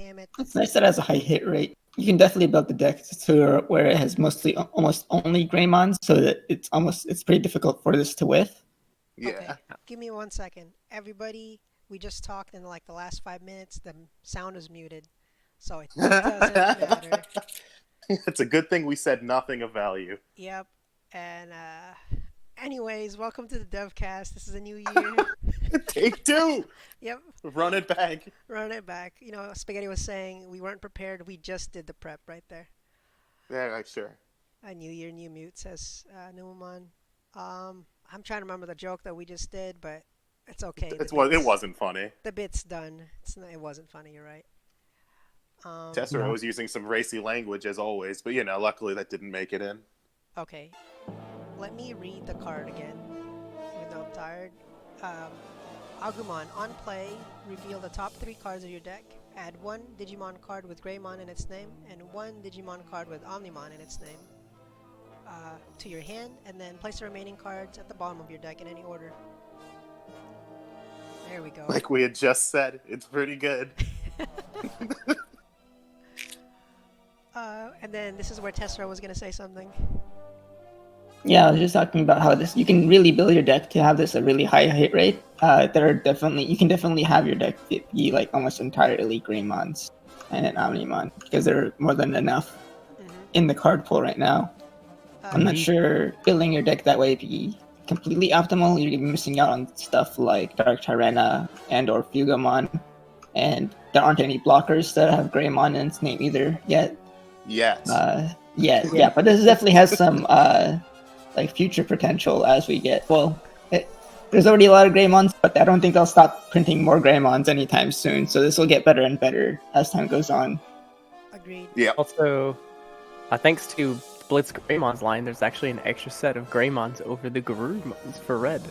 Damn it. It's nice that it has a high hit rate. You can definitely build the deck to where it has almost only Greymon, so that it's pretty difficult for this to whiff. Yeah. Okay, give me 1 second. Everybody, we just talked in like the last 5 minutes. The sound is muted, so it doesn't matter. It's a good thing we said nothing of value. Yep. And anyways, welcome to the DevCast. This is a new year. Take 2. Yep. Run it back. Run it back. You know, Spaghetti was saying we weren't prepared. We just did the prep right there. Yeah, sure. A new year, new mute, says Numamon. I'm trying to remember the joke that we just did, but it's okay. It wasn't funny. The bit's done. It wasn't funny. You're right. Tesero was using some racy language as always, but luckily that didn't make it in. Okay. Let me read the card again, even though I'm tired. Agumon, on play, reveal the top 3 cards of your deck. Add 1 Digimon card with Greymon in its name, and 1 Digimon card with Omnimon in its name to your hand, and then place the remaining cards at the bottom of your deck in any order. There we go. Like we had just said, it's pretty good. And then this is where Tesero was going to say something. Yeah, I was just talking about how you can really build your deck to have this a really high hit rate. You can definitely have your deck be like almost entirely Greymons and an Omnimon because there are more than enough in the card pool right now. I'm not sure building your deck that way be completely optimal. You're missing out on stuff like Dark Tyrena and or Fugomon, and there aren't any blockers that have Greymon in its name either yet. Yes. Yeah, but this definitely has some like future potential as we get. There's already a lot of Greymons, but I don't think they'll stop printing more Greymons anytime soon. So this will get better and better as time goes on. Agreed. Yeah. Also, thanks to Blitz Greymon's line, there's actually an extra set of Greymons over the Garurumons for red.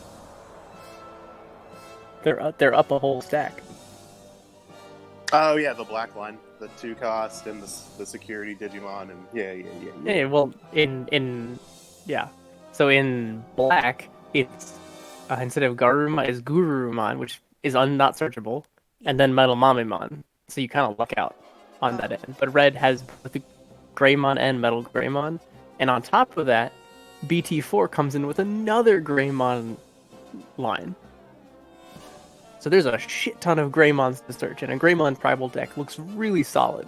They're up a whole stack. Oh yeah, the black line, the 2 cost and the security Digimon, and yeah. Well, so in black, it's instead of Garurumon is Gururumon, which is not searchable, and then Metal Mamimon. So you kind of luck out on that end. But red has both the Greymon and Metal Greymon, and on top of that, BT4 comes in with another Greymon line. So there's a shit ton of Greymons to search, and a Greymon tribal deck looks really solid.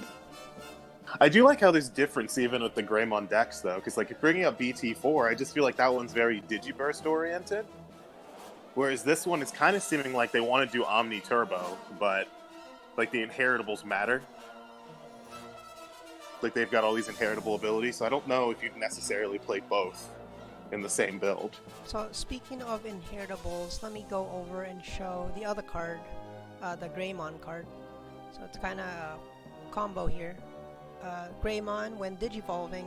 I do like how there's difference even with the Greymon decks, though, because like bringing up BT4, I just feel like that one's very Digiburst oriented, whereas this one is kind of seeming like they want to do Omni Turbo, but like the inheritables matter. Like they've got all these inheritable abilities, so I don't know if you'd necessarily play both in the same build. So speaking of inheritables, let me go over and show the other card, the Greymon card. So it's kind of a combo here. Greymon, when digivolving,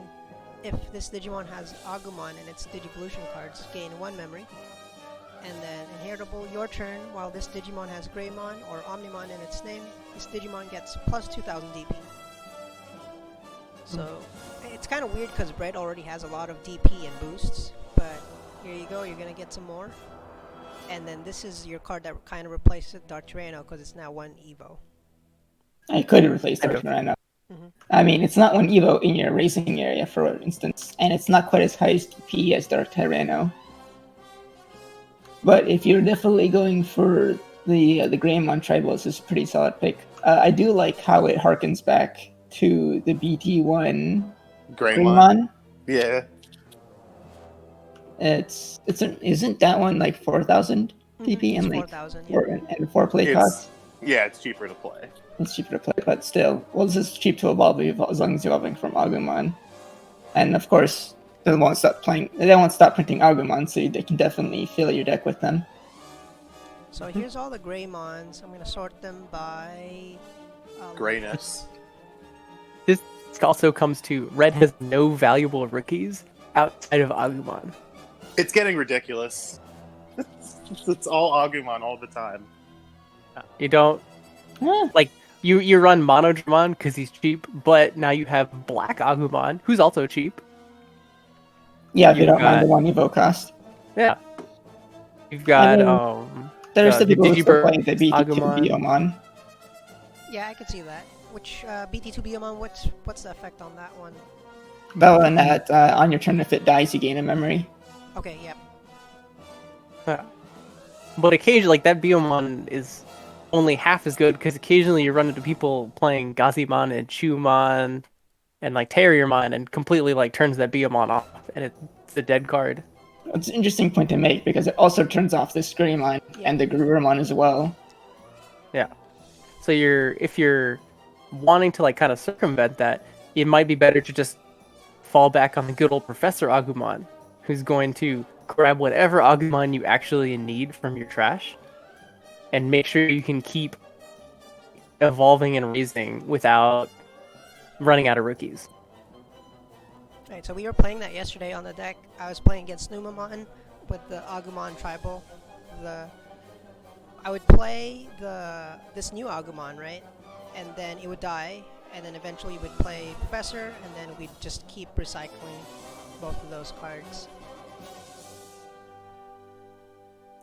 if this Digimon has Agumon in its Digivolution cards, gain 1 memory. And then inheritable, your turn, while this Digimon has Greymon or Omnimon in its name, this Digimon gets plus 2000 DP. So it's kind of weird because red already has a lot of DP and boosts, but here you go, you're going to get some more. And then this is your card that kind of replaces Dark Tyreno because it's now 1 Evo. I could replace Dark Tyreno. I mean, it's not 1 Evo in your racing area, for instance, and it's not quite as high as DP as Dark Tyreno. But if you're definitely going for the Greymon Tribals, it's a pretty solid pick. I do like how it harkens back to the BT1 Greymon. Yeah. Isn't that one like 4,000 DP and like 4,000, 4 play costs? Yeah, it's cheaper to play. It's cheaper to play, but still, this is cheap to evolve as long as you're evolving from Agumon. And of course, they won't stop printing Agumon, so they can definitely fill your deck with them. So here's all the Greymons. I'm going to sort them by grayness. This also comes to red has no valuable rookies outside of Agumon. It's getting ridiculous. It's all Agumon all the time. You don't like you run Monodramon because he's cheap, but now you have Black Agumon, who's also cheap. Yeah, if you don't mind the 1 Evo cost. Yeah. You've got there's the people who still play the BT2 Agumon. Biomon. Yeah, I could see that. Which BT2 Gabumon, what's the effect on that one? That one that on your turn, if it dies, you gain a memory. Okay, yep. But occasionally, like that Biomon is only half as good because occasionally you run into people playing Gazimon and Chumon and like Terriermon and completely like turns that Biomon off and it's a dead card. It's an interesting point to make because it also turns off this Greymon and the Garurumon as well. Yeah. So if you're wanting to like kind of circumvent that, it might be better to just fall back on the good old Professor Agumon, who's going to grab whatever Agumon you actually need from your trash, and make sure you can keep evolving and raising without running out of rookies. Alright, so we were playing that yesterday on the deck. I was playing against Numamon with the Agumon Tribal. I would play this new Agumon, right? And then it would die, and then eventually we'd play Professor, and then we'd just keep recycling both of those cards.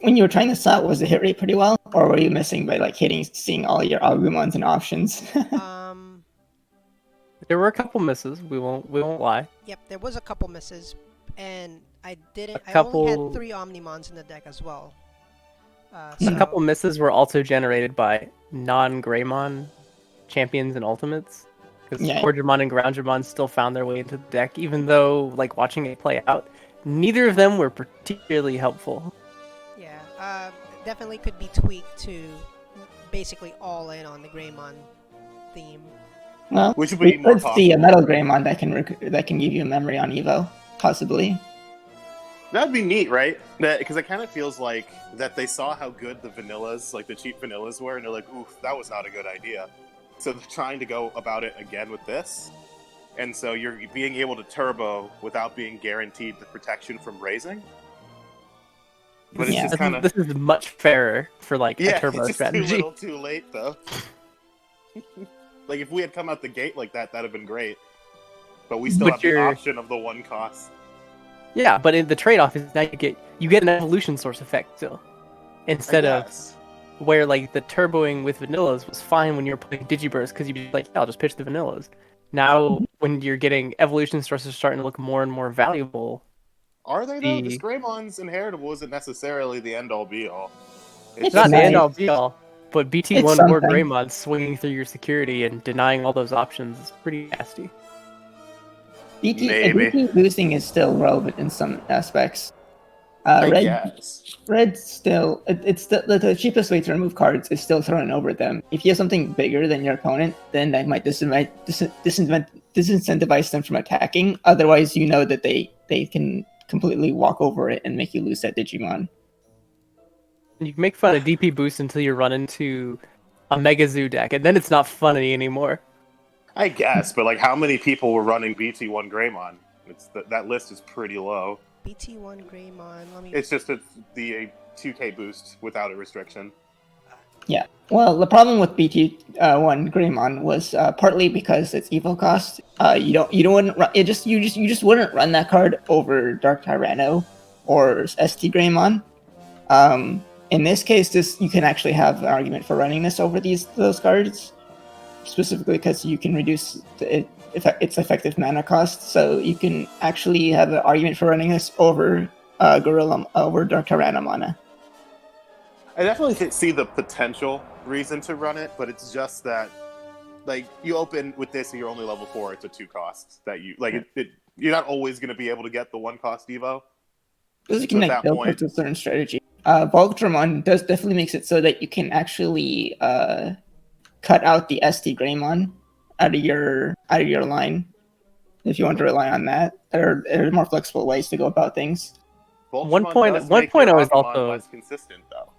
When you were trying this out, was the hit rate pretty well, or were you missing by like seeing all your Agumons and options? There were a couple misses. We won't lie. Yep, there was a couple misses, and I only had 3 Omnimons in the deck as well. A couple misses were also generated by non-Greymon champions and ultimates. Because Orgemon and Groundgemon still found their way into the deck, even though, like, watching it play out, neither of them were particularly helpful. Yeah, definitely could be tweaked to basically all in on the Greymon theme. Well, which would be more let's see a Metal Greymon that can give you a memory on Evo, possibly. That'd be neat, right? Because it kind of feels like that they saw how good the vanillas, like the cheap vanillas were, and they're like, oof, that was not a good idea. So they're trying to go about it again with this. And so you're being able to turbo without being guaranteed the protection from raising. But it's just kind of... This is much fairer for, like, a turbo it's just strategy. too little too late, though. Like, if we had come out the gate like that, that'd have been great. But we still have the option of the 1 cost. Yeah, but in the trade-off is now you get an evolution source effect still, instead of where like the turboing with vanillas was fine when you were playing Digiburst because you'd be like, yeah, I'll just pitch the vanillas. Now when you're getting evolution sources starting to look more and more valuable, are they though? This Greymon's inheritable isn't necessarily the end-all be-all. It's not the end-all be-all, but BT1 or Greymon swinging through your security and denying all those options is pretty nasty. BT boosting is still relevant in some aspects. Red still, it's the cheapest way to remove cards is still throwing over them. If you have something bigger than your opponent, then that might disincentivize them from attacking. Otherwise, you know that they can completely walk over it and make you lose that Digimon. You can make fun of DP boost until you run into a Mega Zoo deck, and then it's not funny anymore. I guess, but like, how many people were running BT1 Greymon? That list is pretty low. BT1 Greymon. It's just the 2K boost without a restriction. Yeah. Well, the problem with BT1 Greymon was partly because its evo cost. You just wouldn't run that card over Dark Tyranno or ST Greymon. In this case, you can actually have an argument for running this over those cards. Specifically because you can reduce its effective mana cost, so you can actually have an argument for running this over over Dark Tyranno mana. I definitely see the potential reason to run it, but it's just that, like, you open with this and you're only level 4, it's a 2 cost that you like. You're not always going to be able to get the 1 cost Evo. Because you can like build up to a certain strategy. Voltramon definitely makes it so that you can actually cut out the ST Greymon out of your line if you want to rely on that. There are more flexible ways to go about things. 1.0 is also less consistent though.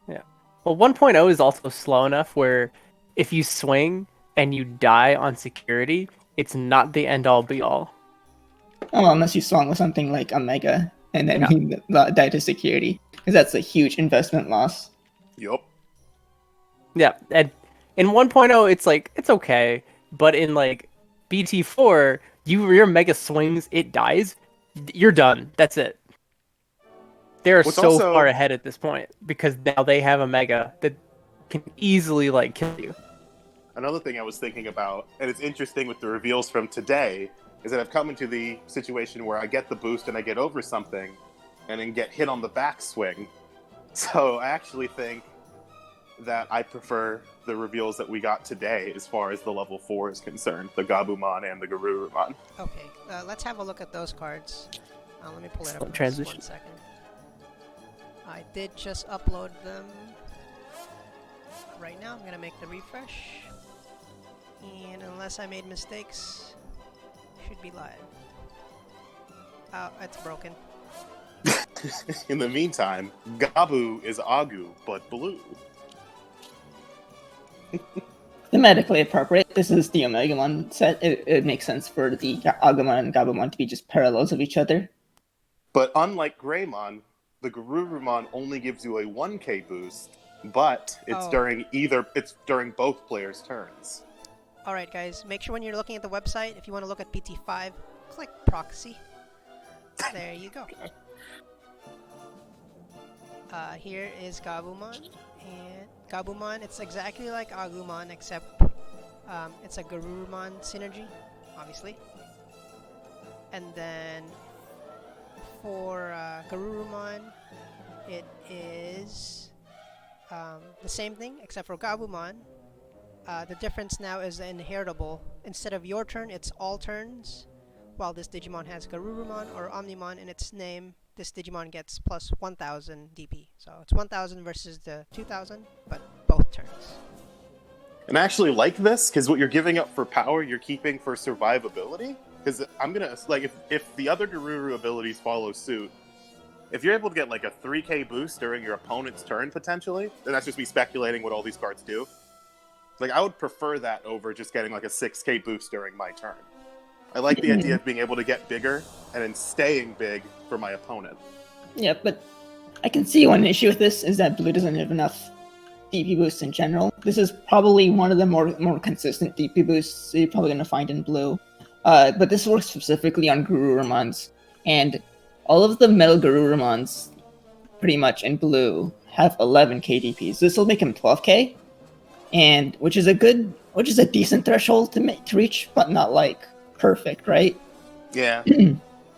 Yeah. Well, 1.0 is also slow enough where if you swing and you die on security, it's not the end all be all. Oh, unless you swung with something like Omega and then you die to security, because that's a huge investment loss. Yup. Yeah, and in 1.0, it's like, it's okay, but in like BT4, your Mega swings, it dies, you're done. That's it. They're so far ahead at this point because now they have a Mega that can easily like kill you. another thing I was thinking about, and it's interesting with the reveals from today, is that I've come into the situation where I get the boost and I get over something, and then get hit on the backswing. So I actually think that I prefer the reveals that we got today as far as the level 4 is concerned, the Gabumon and the Garurumon. Okay, let's have a look at those cards. Let me pull it up in just Transition. 1 second. I did just upload them. Right now, I'm gonna make the refresh. And unless I made mistakes, should be live. Oh, it's broken. In the meantime, Gabu is Agu, but blue. Thematically appropriate. This is the Omegamon set. It makes sense for the Agumon and Gabumon to be just parallels of each other. But unlike Greymon, the Garurumon only gives you a 1k boost, but it's during both players' turns. Alright guys, make sure when you're looking at the website, if you want to look at PT5, click proxy. There you go. Here is Gabumon, and Gabumon, it's exactly like Agumon, except it's a Garurumon synergy, obviously. And then for Garurumon, it is the same thing, except for Gabumon. The difference now is the inheritable. Instead of your turn, it's all turns. While this Digimon has Garurumon or Omnimon in its name, this Digimon gets plus 1000 DP. So it's 1000 versus the 2000, but both turns. And I actually like this, because what you're giving up for power, you're keeping for survivability. Because I'm gonna, like, if the other Garuru abilities follow suit, if you're able to get like a 3k boost during your opponent's turn, potentially, then that's just me speculating what all these cards do. Like, I would prefer that over just getting like a 6k boost during my turn. I like the idea of being able to get bigger and then staying big for my opponent. Yeah, but I can see one issue with this is that blue doesn't have enough DP boosts in general. This is probably one of the more consistent DP boosts you're probably going to find in blue. But this works specifically on Garurumons, and all of the Metal Garurumons, pretty much in blue, have 11k DP. So this will make him 12k, and which is a decent threshold to reach, but not like perfect, right? Yeah.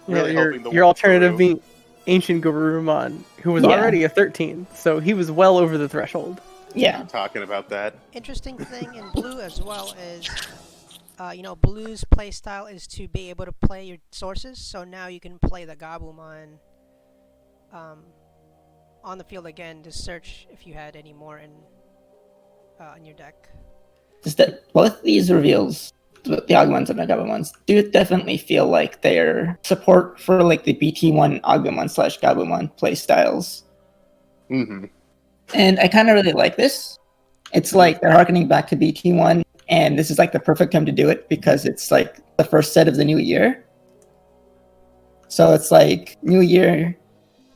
Your alternative being Ancient Garurumon, who was already a 13, so he was well over the threshold. Yeah. I'm talking about that. Interesting thing in blue as well is, blue's playstyle is to be able to play your sources, so now you can play the Gabumon on the field again to search if you had any more in your deck. Just that both these reveals, the Agumons and the Gabumons, do definitely feel like they're support for like the BT1 Agumon / Gabumon playstyles. Mm-hmm. And I kind of really like this. It's like they're harkening back to BT1, and this is like the perfect time to do it because it's like the first set of the new year. So it's like new year,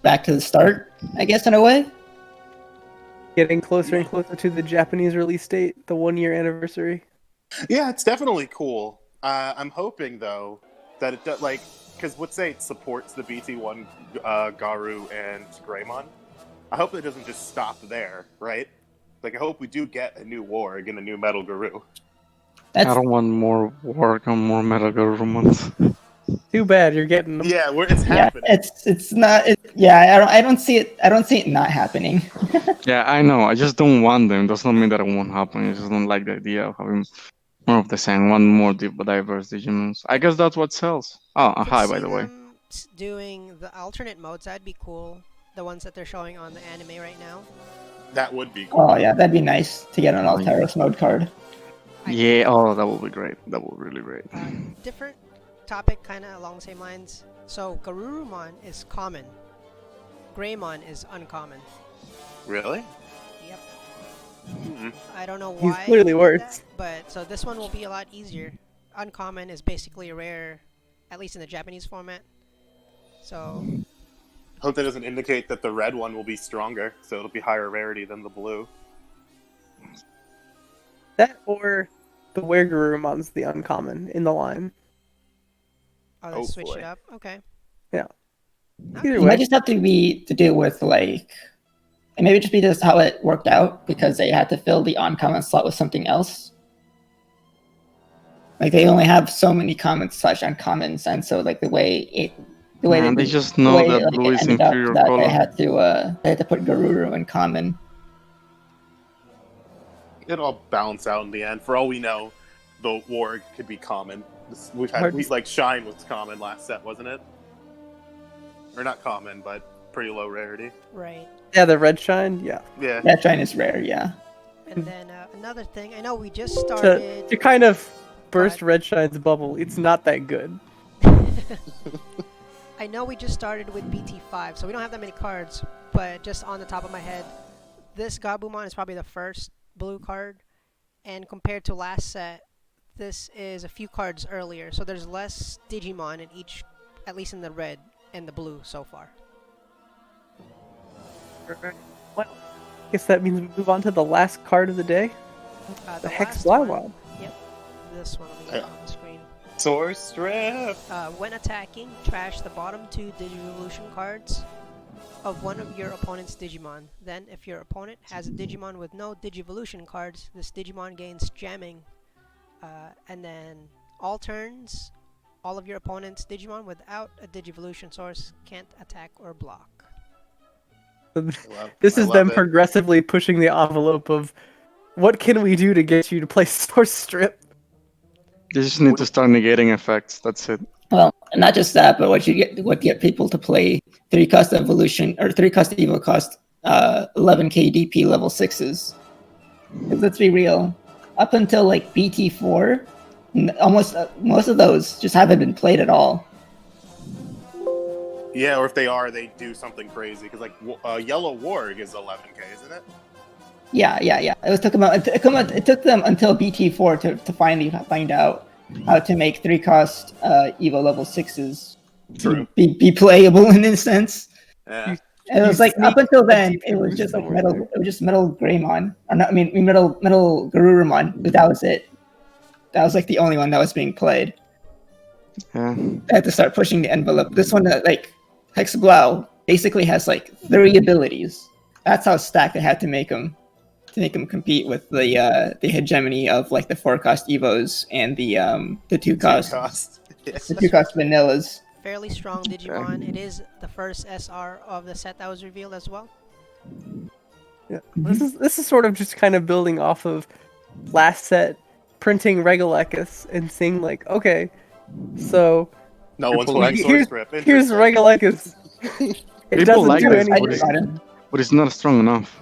back to the start, I guess, in a way. Getting closer and closer to the Japanese release date, the 1-year anniversary. Yeah, it's definitely cool. I'm hoping, though, that it does, like, because let's say it supports the BT1 Garu and Greymon. I hope it doesn't just stop there, right? Like, I hope we do get a new Warg and a new Metal Garu. I don't want more Warg and more Metal Garurumons. Too bad you're getting them. Yeah, it's happening. It's not. I don't see it. I don't see it not happening. Yeah, I know. I just don't want them. Does not mean that it won't happen. I just don't like the idea of having more of the same, one more diverse Digimons. I guess that's what sells. Oh, hi, by the way. Doing the alternate modes, that'd be cool. The ones that they're showing on the anime right now. That would be cool. Oh yeah, that'd be nice to get an Altaros mode card. Yeah, oh, that would be great. That would be really great. Different topic, kind of along the same lines. So Garurumon is common. Greymon is uncommon. Really? Yep. Mm-hmm. I don't know He's why. clearly they did worse. that, but so this one will be a lot easier. Uncommon is basically a rare, at least in the Japanese format. So Hope that doesn't indicate that the red one will be stronger, so it'll be higher rarity than the blue. That or the Weregarumon's the uncommon in the line. they Oh, switch boy. it up. Okay. Yeah. Okay. Either It way. might just have to be to do with like, and maybe just be just how it worked out because they had to fill the uncommon slot with something else. Like they only have so many commons slash uncommons, and so like the way Man, they just know that like, blue it is ended up inferior that color. they had to put Garuru in common. It'll all balance out in the end. For all we know, the Warg could be common. Like Shine was common last set, wasn't it? Or not common, but pretty low rarity. Right. Yeah, the red shine. Yeah. Yeah. That shine is rare, yeah. And then another thing, I know we just started. To kind of burst red shine's bubble, it's not that good. I know we just started with BT5, so we don't have that many cards, but just on the top of my head, this Gabumon is probably the first blue card, and compared to last set, this is a few cards earlier, so there's less Digimon in each, at least in the red and the blue so far. Well, I guess that means we move on to the last card of the day. The Hex last one- Blywad. Yep, this one will be on the screen. Source Strip! When attacking, trash the bottom 2 Digivolution cards of one of your opponent's Digimon. Then, if your opponent has a Digimon with no Digivolution cards, this Digimon gains jamming. And then, all turns, all of your opponent's Digimon without a Digivolution source can't attack or block. This is them it. progressively pushing the envelope of what can we do to get you to play Source Strip? They just need to start negating effects. That's it. Well, not just that, but what get people to play 3-cost evolution or 3-cost evo cost 11k DP level 6s. Let's be real. Up until like BT4, almost most of those just haven't been played at all. Yeah, or if they are, they do something crazy. Because like Yellow Warg is 11k, isn't it? Yeah. It took them until BT4 to finally find out how to make 3-cost Evo level 6s True. be playable in a sense. Yeah. And it was like up until then, it was just like metal Greymon, or not. I mean, metal Garurumon. But that was it. That was like the only one that was being played. Yeah. I had to start pushing the envelope. This one, like Hexablow, basically has like 3 abilities. That's how stacked they had to make them compete with the hegemony of like the 4-cost Evos and the 2-cost Yes. the 2-cost vanillas. Fairly strong Digimon. It is the first SR of the set that was revealed as well. Yeah. This is sort of just kind of building off of last set printing Regalecus and seeing like, okay, so No one's playing Source Strip. here's Regalecus. It People doesn't like do this, anything. but it's not strong enough.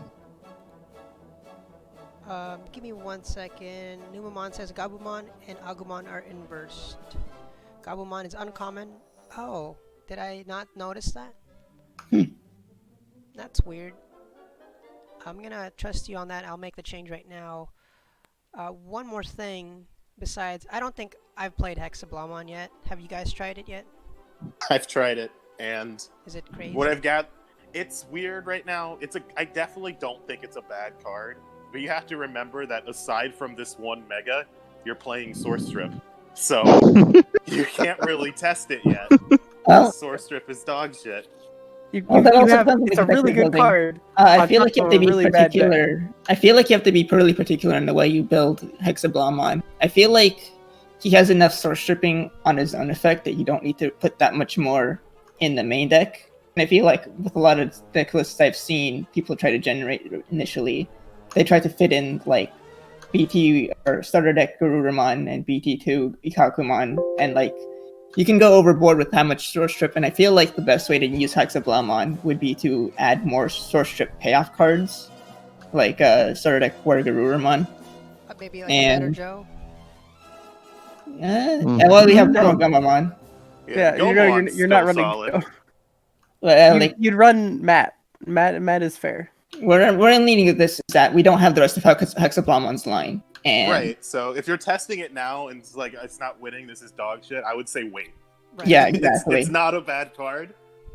Give me 1 second. Numamon says Gabumon and Agumon are inversed. Gabumon is uncommon. Oh, did I not notice that? That's weird. I'm gonna trust you on that. I'll make the change right now. One more thing besides, I don't think I've played Hexablomon yet. Have you guys tried it yet? I've tried it, and Is it crazy? what I've got, it's weird right now. I definitely don't think it's a bad card, but you have to remember that aside from this one mega, you're playing Source Strip, so you can't really test it yet. Well, Source Strip is dog shit. It's a really good card. I feel like you have to be really bad deck. particular. I feel like you have to be really particular in the way you build Hexablomon. I feel like he has enough source stripping on his own effect that you don't need to put that much more in the main deck. And I feel like with a lot of deck lists I've seen, people try to generate initially. They try to fit in like BT or starter deck Garurumon and BT2 Ikakumon, and like you can go overboard with how much source strip. And I feel like the best way to use Hexablomon would be to add more source strip payoff cards, like starter deck War Garurumon. Maybe like a better and- Joe. Well, we have Gabumon. Yeah, Gomon's you're not still running. solid. Like You'd run Matt. Matt is fair. we're leaning with this is that we don't have the rest of Hexablomon's line. And Right, so if you're testing it now and it's like it's not winning, this is dog shit, I would say wait. Right. Yeah, It's- exactly. It's not a bad card.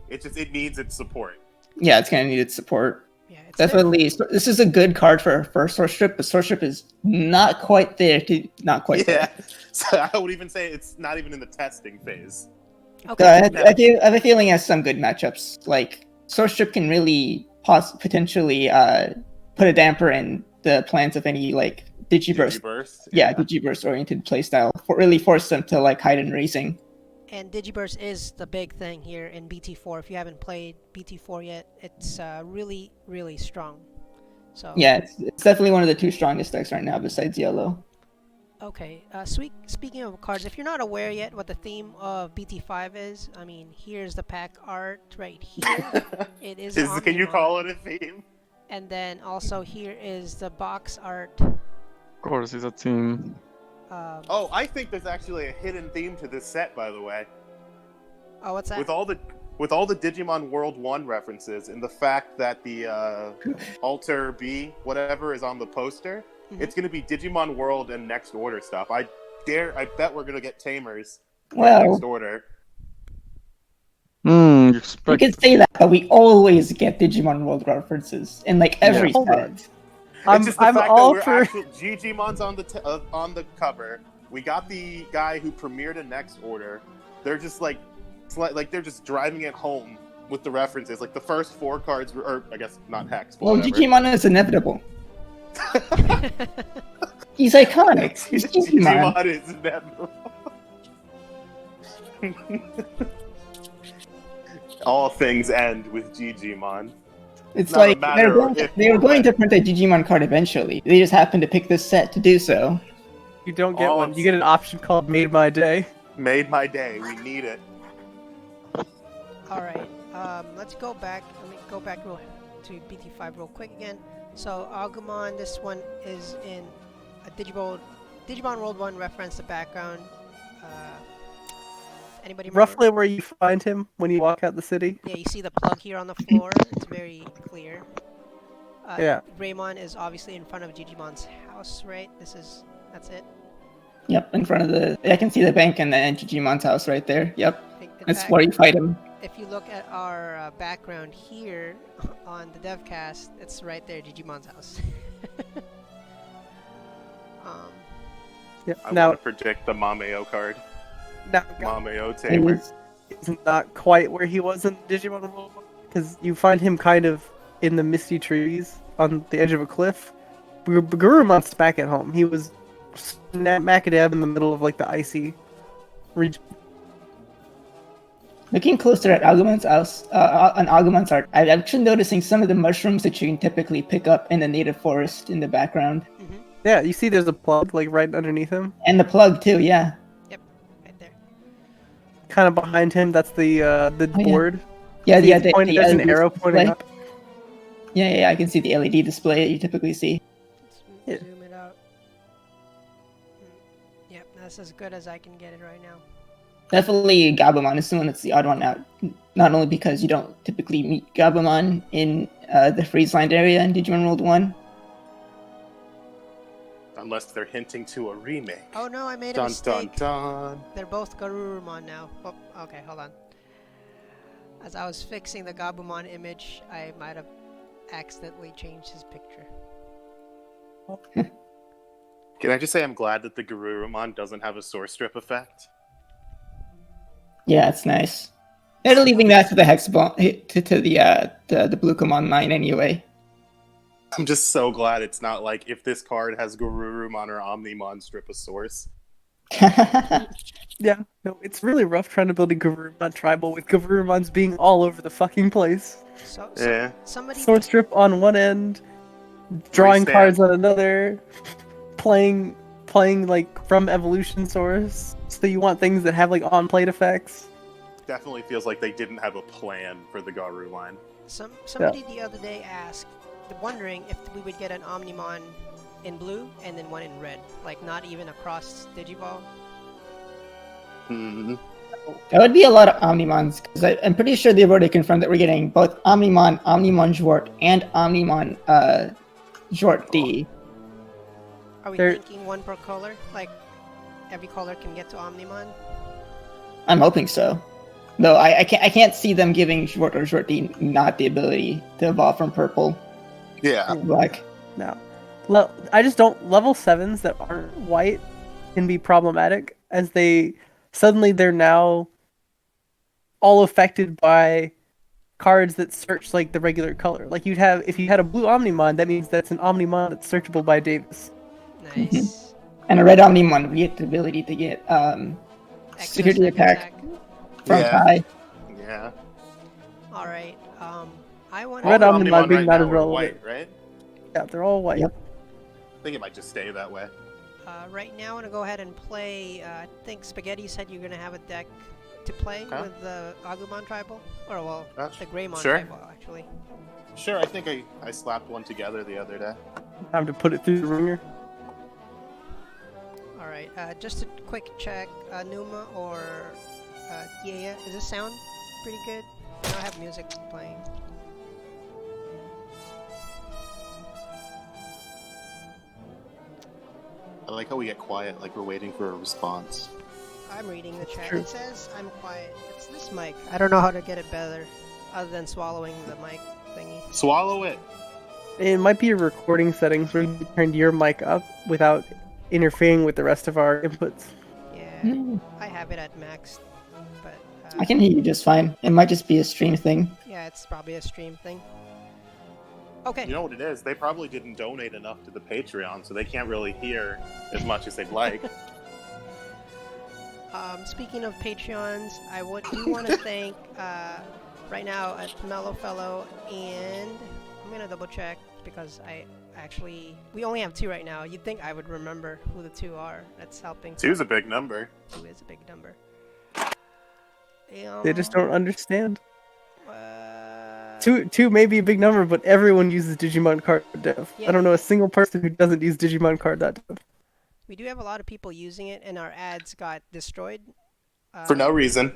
It needs its support. Yeah, it's gonna need its support. Yeah, it's Definitely, this is a good card for source strip, but source strip is not quite there. Yeah, so I would even say it's not even in the testing phase. Okay. So I have a feeling it has some good matchups. Like source strip can really potentially put a damper in the plans of any like Digiburst. Digiburst. Yeah, Digiburst oriented playstyle really forced them to like hide in racing. And Digiburst is the big thing here in BT4. If you haven't played BT4 yet, it's really, really strong. So Yeah, it's definitely one of the two strongest decks right now besides yellow. okay. Speaking of cards, if you're not aware yet what the theme of BT5 is, I mean, here's the pack art right here. It is. Can you Omnimon. call it a theme? And then also here is the box art. Of course, it's a team. Oh, I think there's actually a hidden theme to this set, by the way. Oh, what's that? With all the Digimon World 1 references and the fact that the Alter B whatever is on the poster, it's going to be Digimon World and Next Order stuff. I bet we're going to get Tamers Next Order. You We expect... could say that, but we always get Digimon World references in like every Hold set. on. It's just the I'm fact all that for... Gigimon's on the cover. We got the guy who premiered a Next Order. They're just like they're just driving it home with the references. Like the first 4 cards, or I guess not hex. But Well, whatever. Digimon is inevitable. He's iconic. He's Digimon. Digimon is inevitable. All things end with Digimon. It's Not a like matter they were of going if to print a Digimon card eventually. They just happened to pick this set to do so. You don't get Oh, one. You get an option called Made My Day. Made my day. We need it. All right. Let's go back. Let me go back to BT5 real quick again. So Agumon, this one is in a Digimon World 1 reference. The background. Anybody remember? Roughly where you find him when you walk out the city. Yeah, you see the plug here on the floor. It's very clear. Yeah. Greymon is obviously in front of Gigimon's house, right? That's it. Yep, in front of I can see the bank and then Digimon's house right there. Yep, In that's fact, where you fight him. if you look at our background here on the DevCast, it's right there, Digimon's house. Yeah. I Now, want to predict the Mameo card. Mameo It Tamer. was- it's not quite where he was in Digimon World 1, because you find him kind of in the misty trees on the edge of a cliff. Garurumon's back at home. He was smack dab in the middle of like the icy region. Looking closer at Agumon's house, on Agumon's art, I'm actually noticing some of the mushrooms that you can typically pick up in the native forest in the background. Yeah, you see there's a plug like right underneath him. And the plug too, yeah. Yep, right there. Kind of behind him, that's the yeah. board. Yeah, See, yeah, it's pointed- there's an LED arrow pointing display. up. Yeah, I can see the LED display that you typically see. Let's Yeah. zoom it out. Yep, that's as good as I can get it right now. Definitely Gabumon is the one that's the odd one out. Not only because you don't typically meet Gabumon in the Freeze-lined area in Digimon World 1. Unless they're hinting to a remake. Oh no, I made a Dun mistake. dun dun. They're both Garurumon now. Oh, okay, hold on. As I was fixing the Gabumon image, I might have accidentally changed his picture. Can I just say I'm glad that the Garurumon doesn't have a source strip effect? Yeah, it's nice. They're leaving that to the Hexabon, to the Bluecomon line anyway. I'm just so glad it's not like if this card has Garurumon or Omnimon strip a source. Yeah, no, it's really rough trying to build a Garurumon tribal with Garurumons being all over the fucking place. So Yeah. somebody Sword strip on one end, drawing Freestand. cards on another, playing like from evolution source. So you want things that have like on plate effects. Definitely feels like they didn't have a plan for the Garu line. somebody the other day asked, wondering if we would get an Omnimon in blue and then one in red, like not even across Digivolve. Hmm. That would be a lot of Omnimons, because I'm pretty sure they've already confirmed that we're getting both Omnimon, Omnimon Jort, and Omnimon Jort D. Are we There- thinking one per color? Like every color can get to Omnimon? I'm hoping so. Though I can't see them giving Jort or Jort D not the ability to evolve from purple Yeah. to black. No, I just don't. Level 7s that aren't white can be problematic, as they're now all affected by cards that search like the regular color. Like if you had a blue Omnimon, that means that's an Omnimon that's searchable by Davis. Nice. And a red Omnimon, we get the ability to get Extra security sneak attack from Yeah. Kai. Yeah. All right. I want. Red All the Omnimon being right not now as are relevant. white, right? Yeah, they're all white. Yep. I think it might just stay that way. Right now, I want to go ahead and play. I think Spaghetti said you're gonna have a deck to play Okay. with the Agumon tribal, or well, the Greymon sure. tribal actually. Sure, I think I slapped one together the other day. Time to put it through the ringer. All right. Just a quick check. Numa or yeah. Does this sound pretty good? I don't have music playing. I like how we get quiet, like we're waiting for a response. I'm reading the chat. True. It says I'm quiet. It's this mic. I don't know how to get it better, other than swallowing the mic thingy. Swallow it! It might be a recording settings where you turned your mic up without interfering with the rest of our inputs. Yeah, I have it at max, but I can hear you just fine. It might just be a stream thing. yeah, it's probably a stream thing. Okay. You know what it is? They probably didn't donate enough to the Patreon, so they can't really hear as much as they'd like. Speaking of Patreons, I do want to thank right now at Mellow Fellow, and I'm gonna double check because we only have 2 right now. You'd think I would remember who the 2 are. That's helping. 2's a big number. 2 is a big number. They just don't understand. Uh, Two may be a big number, but everyone uses DigimonCard.dev. Yeah. I don't know a single person who doesn't use DigimonCard.dev. We do have a lot of people using it, and our ads got destroyed. For no reason.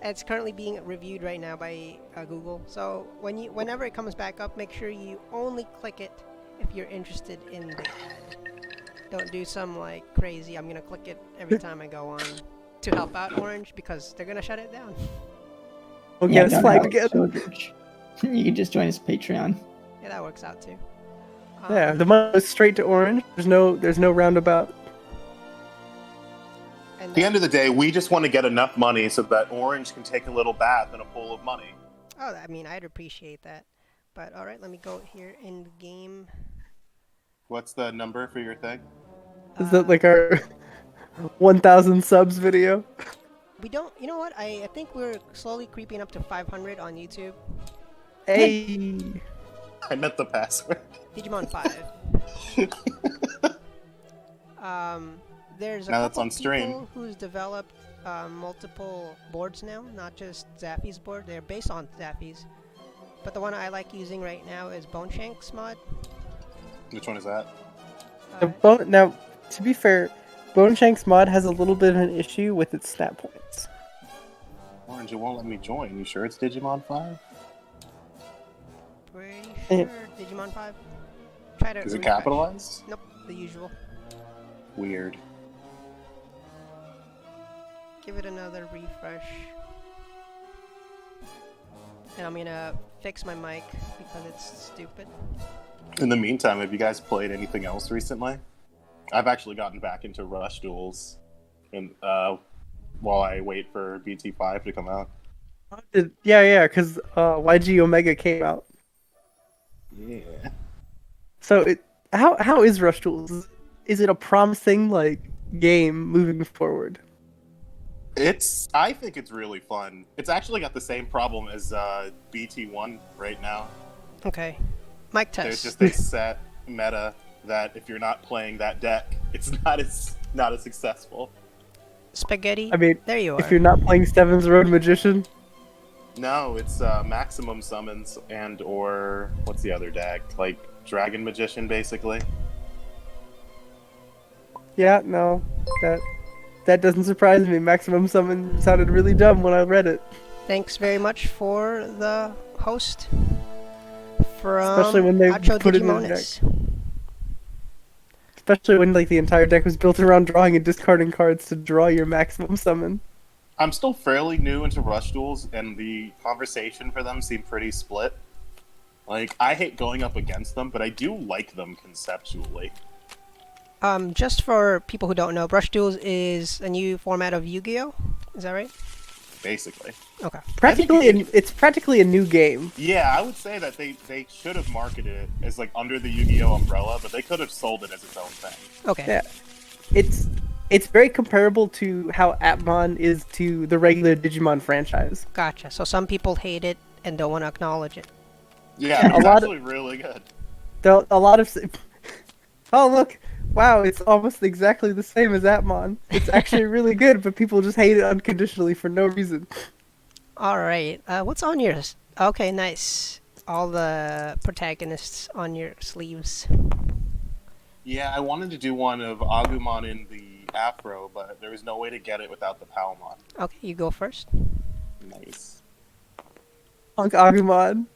It's currently being reviewed right now by Google. So whenever it comes back up, make sure you only click it if you're interested in the ad. Don't do some like crazy. I'm gonna click it every time I go on to help out Orange because they're gonna shut it down. We'll get us don't flagged have again. Shouldridge. You can just join his Patreon. Yeah, that works out too. Yeah, the money goes straight to Orange. There's no roundabout. And At the end of the day, we just want to get enough money so that Orange can take a little bath in a pool of money. oh, I mean, I'd appreciate that. But all right, let me go here in the game. What's the number for your thing? Is that like our 1,000 subs video? We don't. You know what? I think we're slowly creeping up to 500 on YouTube. Hey, I meant the password. Digimon 5. There's a Now that's couple on stream. people who's developed multiple boards now, not just Zappy's board. They're based on Zappy's. But the one I like using right now is Boneshank's mod. Which one is that? now to be fair, Boneshank's mod has a little bit of an issue with its snap points. Orange, it won't let me join. You sure it's Digimon 5? Pretty Yeah. sure Digimon 5. Try to Is it refresh. capitalized? Nope, the usual. Weird. Give it another refresh. And I'm gonna fix my mic because it's stupid. In the meantime, have you guys played anything else recently? I've actually gotten back into Rush Duels, and while I wait for BT5 to come out. Yeah, because YG Omega came out. Yeah. So how is Rush Tools? Is it a promising like game moving forward? I think it's really fun. It's actually got the same problem as BT1 right now. Okay. Mic There's test. just a set meta that if you're not playing that deck, it's not as successful. Spaghetti. I mean, there you are. if you're not playing Seven's Road Magician, No, it's maximum summons and or what's the other deck? Like Dragon Magician, basically. yeah, no, that doesn't surprise me. Maximum Summon sounded really dumb when I read it, Thanks very much for the host from Especially when they Acho put it in the Digimonis. especially when like the entire deck was built around drawing and discarding cards to draw your Maximum Summon. I'm still fairly new into Rush Duels, and the conversation for them seemed pretty split. Like, I hate going up against them, but I do like them conceptually. Just for people who don't know, Brush Duels is a new format of Yu-Gi-Oh! Is that right? basically. Okay. It's practically a new game. Yeah, I would say that they should have marketed it as like under the Yu-Gi-Oh umbrella, but they could have sold it as its own thing. Okay. Yeah. It's very comparable to how Agumon is to the regular Digimon franchise. Gotcha. So some people hate it and don't want to acknowledge it. Yeah, a it's lot actually really good. A lot of oh look, wow, it's almost exactly the same as Agumon. It's actually really good, but people just hate it unconditionally for no reason. All right. What's on yours? Okay, nice. All the protagonists on your sleeves. Yeah, I wanted to do one of Agumon in the afro, but there was no way to get it without the Palmon. Okay, you go first. Nice. Punk Agumon,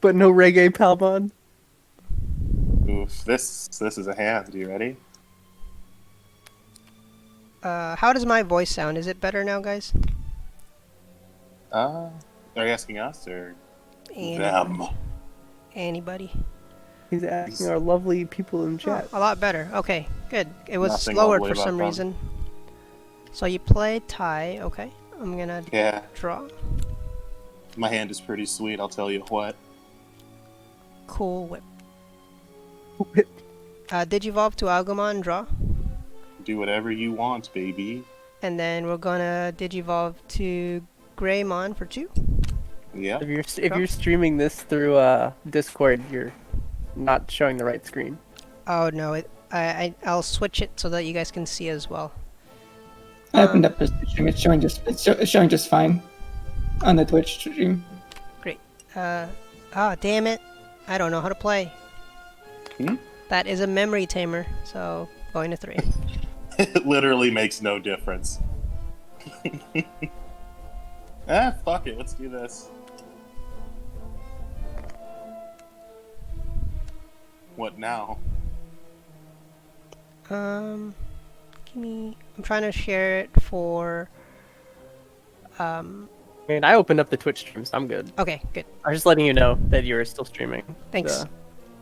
but no reggae Palmon. Oof, this is a hand. You ready? How does my voice sound? Is it better now, guys? Are you asking us or Anybody? them? Anybody? He's asking our lovely people in chat. Oh, a lot better. Okay, good. It was Nothing slower lovely for about some them. reason. So you play Tai. Okay, I'm gonna Yeah, draw. my hand is pretty sweet. I'll tell you what. Cool whip. Digivolve to Agumon, draw. Do whatever you want, baby. And then we're gonna Digivolve to Greymon for 2. Yeah. If you're streaming this through Discord, you're not showing the right screen. Oh no, I'll switch it so that you guys can see as well. I opened up the stream. It's showing just fine on the Twitch stream. Great. Damn it. I don't know how to play. That is a memory tamer, so going to 3. It literally makes no difference. Fuck it. Let's do this. What now? Give me. I'm trying to share it for. I mean, I opened up the Twitch stream, so I'm good. Okay, good. I was just letting you know that you're still streaming. Thanks.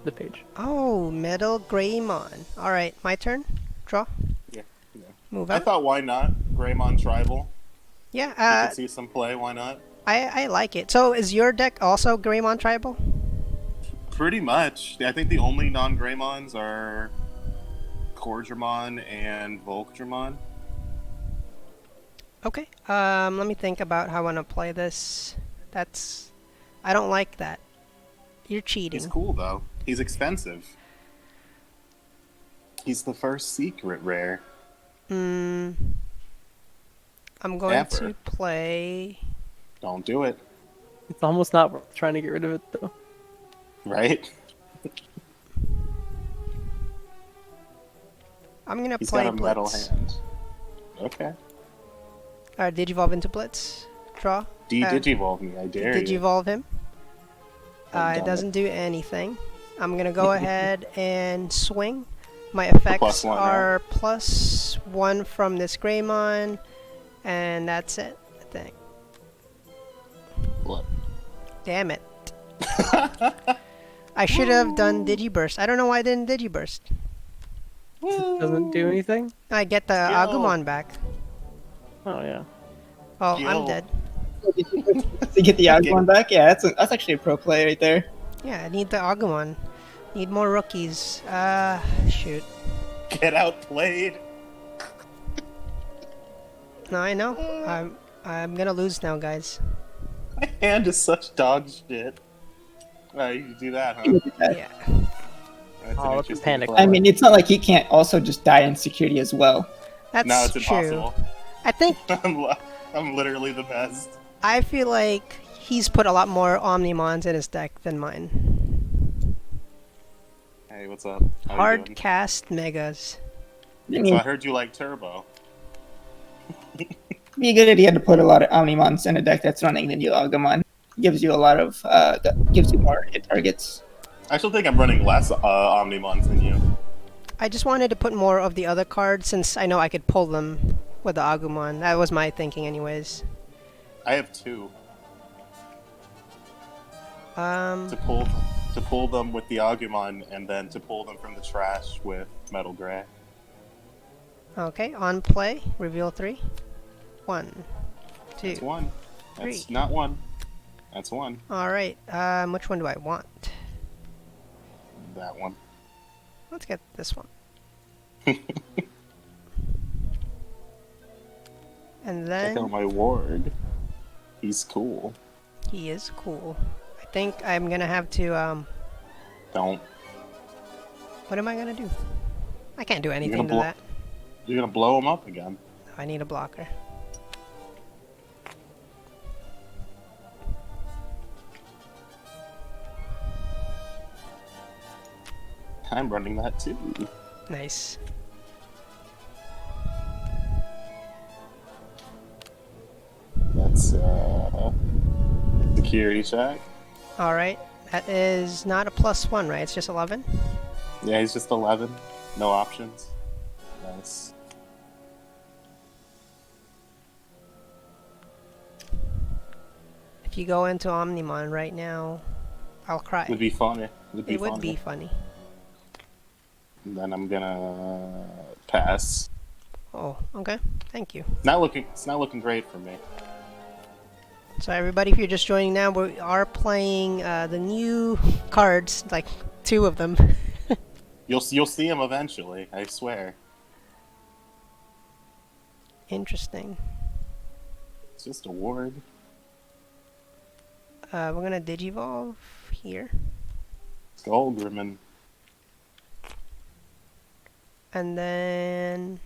The page. Oh, Metal Greymon. All right, my turn. Draw. Yeah. Move I out. thought, why not? Greymon Tribal. You Yeah. can see some play. Why not? I like it. So is your deck also Greymon Tribal? Pretty much. I think the only non-Greymons are Cordramon and Volcdramon. Okay. Let me think about how I want to play this. I don't like that. You're cheating. He's cool though. He's expensive. He's the first secret rare. I'm going to play. Don't do it. It's almost not worth trying to get rid of it though. Right? I'm gonna He's play got a metal Blitz. hand. Okay. Alright, Digivolve into Blitz. Draw. Digivolve me, I dare you. Digivolve him. I've It done doesn't do anything. I'm gonna go ahead and swing. My effects +1, are +1 from this Greymon, and that's it, I think. What? Damn it. I should have done Digiburst. I don't know why I didn't Digiburst. It doesn't do anything? I get the Skill. Agumon back. Oh yeah. Oh, Skill. I'm dead. To get the Agumon back? Yeah, that's actually a pro play right there. Yeah, I need the Agumon. Need more rookies. Shoot. Get outplayed. No, I know. I'm gonna lose now, guys. My hand is such dog shit. You can do that, huh? Yeah. That's Oh, an it's a interesting panic. play. I mean, it's not like he can't also just die in security as well. That's No, it's true. impossible. I think I'm literally the best. I feel like he's put a lot more Omnimons in his deck than mine. Hey, what's up? How you Hard doing? cast Megas. I So mean, I heard you like Turbo. it'd be a good idea to put a lot of Omnimons in a deck that's running the new Agumon. Gives you a lot of, gives you more hit targets. I still think I'm running less Omnimons than you. I just wanted to put more of the other cards since I know I could pull them with the Agumon. That was my thinking anyways. I have 2 Um, to pull them with the Agumon, and then to pull them from the trash with Metal Gray. okay, on play, reveal 3. 1, 2, That's 1. That's 3. not 1. That's 1. Alright, which one do I want? That one. Let's get this one. And Check out then my ward. He's cool. he is cool. I think I'm gonna have to Don't. what am I gonna do? I can't do anything to blow- that. You're gonna blow him up again. I need a blocker. I'm running that too. Nice. That's security check. Alright. That is not a +1, right? It's just 11? Yeah, he's just 11. No options. Nice. If you go into Omnimon right now, I'll cry. Would be funny. It would be funny. And then I'm gonna pass. Oh, okay. Thank you. It's not looking great for me. So everybody, if you're just joining now, we are playing the new cards, like 2 of them. You'll see him eventually. I swear. Interesting. It's just a ward. We're gonna Digivolve here. Skullgrimmon. And then...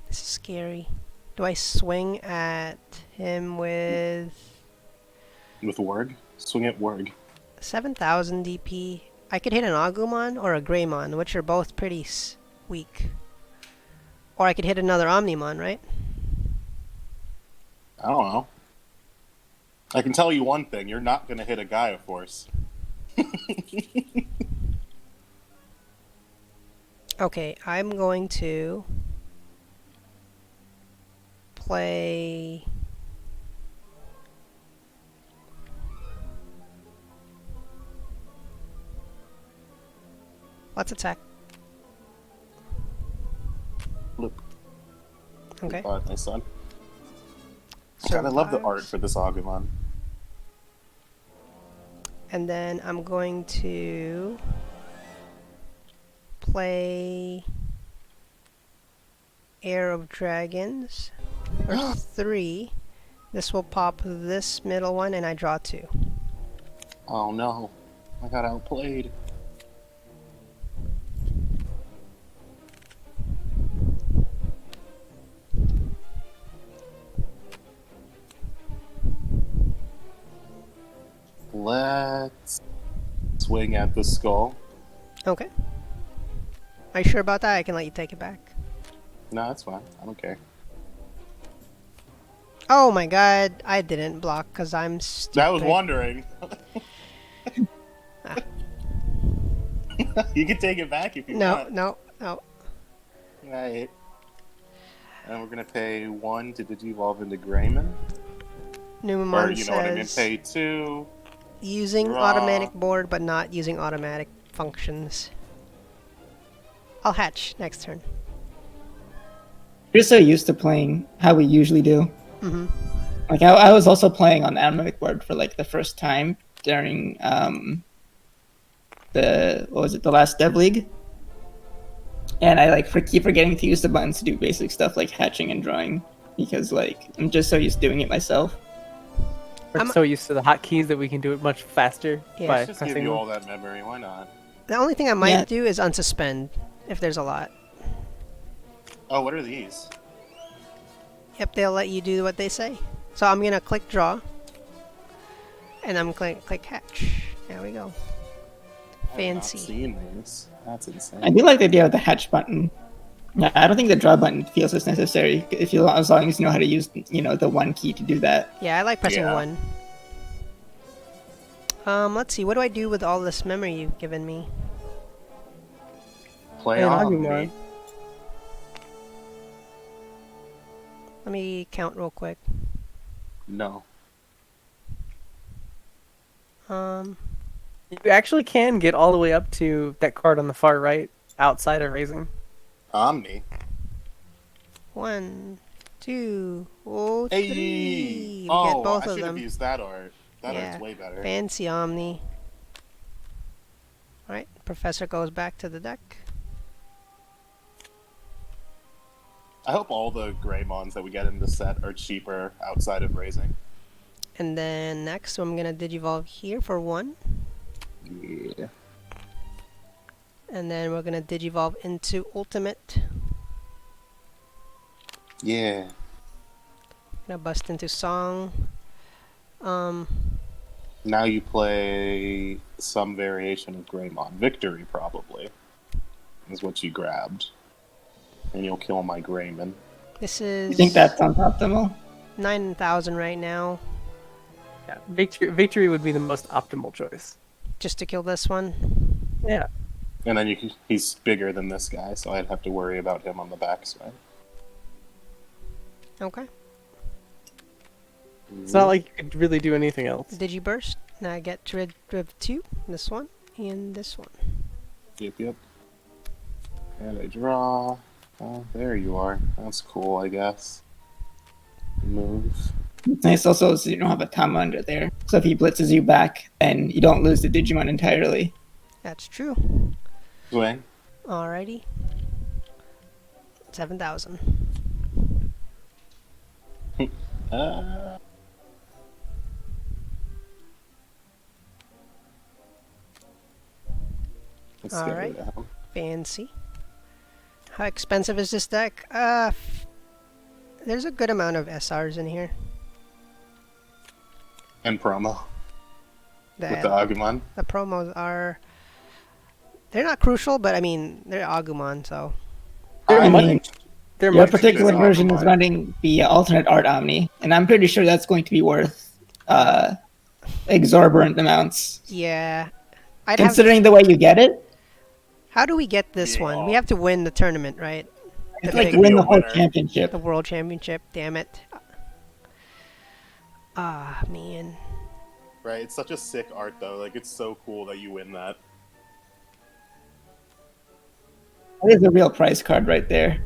this is scary. Do I swing at him with... With Warg? Swing at Warg. 7,000 DP? I could hit an Agumon or a Greymon, which are both pretty weak. Or I could hit another Omnimon, right? I don't know. I can tell you one thing. You're not going to hit a Gaia Force. Okay, I'm going to play... Let's attack. Look. Okay. My son. God, I love the art for this Agumon. And then I'm going to play Heir of Dragons for 3. This will pop this middle one, and I draw 2. Oh no. I got outplayed. Let's swing at the skull. Okay. Are you sure about that? I can let you take it back. No, that's fine. I don't care. Oh my god, I didn't block because I'm stupid. I was wondering. Ah. You can take it back if you No, want. no. Right. And we're gonna pay 1 to Digivolve into Greymon. Numemon Or, you know what I mean? says Pay 2. using Draw. automatic board but not using automatic functions. I'll hatch next turn. You're so used to playing how we usually do. Mm-hmm. Like I was also playing on the automatic board for like the first time during the last Dev League, and I like keep forgetting to use the buttons to do basic stuff like hatching and drawing because like I'm just so used to doing it myself. We're so used to the hotkeys that we can do it much faster Yeah. by Let's just give pressing you them. all that memory. Why not? The only thing I might Yeah. do is unsuspend if there's a lot. Oh, what are these? Yep, they'll let you do what they say. So I'm gonna click draw, and I'm click hatch. There we go. I have not Fancy. seen these. That's I insane. do like the idea of the hatch button. Yeah, I don't think the draw button feels as necessary if you as long as you know how to use the one key to do that. Yeah, I like pressing Yeah. 1. Let's see. What do I do with all this memory you've given me? Play And on Agumon. me. Let me count real quick. No. You actually can get all the way up to that card on the far right, outside of raising. Omni. 1, 2, oh, Hey! 3. We Oh, get both I of should have them. used that art. That Yeah. art's way better. Fancy Omni. Alright, Professor goes back to the deck. I hope all the Greymons that we get in this set are cheaper outside of raising. And then next, I'm gonna Digivolve here for 1. Yeah. And then we're gonna Digivolve into Ultimate. Yeah. Gonna bust into Song. Now you play some variation of Greymon. Victory, probably, is what you grabbed. And you'll kill my Greymon. This You is think that sounds optimal? 9,000 right now. Yeah, victory would be the most optimal choice. Just to kill this one. Yeah. And then he's bigger than this guy, so I'd have to worry about him on the backside. Okay. It's not like you could really do anything else. Digiburst. Now I get rid of 2. This one and this one. Yep. And I draw. Oh, there you are. That's cool, I guess. Move. It's nice also so you don't have a Tama under there. So if he blitzes you back, then you don't lose the Digimon entirely. That's true. Swing. Alrighty. 7,000. Let's All get right. rid of him. Fancy. How expensive is this deck? There's a good amount of SRs in here. And promo. The, With the Agumon. the promos are... They're not crucial, but I mean, they're Agumon, so... I mean, They're your much particular cheaper. version is running the alternate art Omni, and I'm pretty sure that's going to be worth exorbitant amounts. Yeah. I'd have... Considering the way you get it, How do we get this one? We Yeah. have to win the tournament, right? it's The like big- win be the a whole winner. championship. The World Championship, damn it. Ah, man. Right, it's such a sick art, though. Like, it's so cool that you win that. That is a real prize card right there.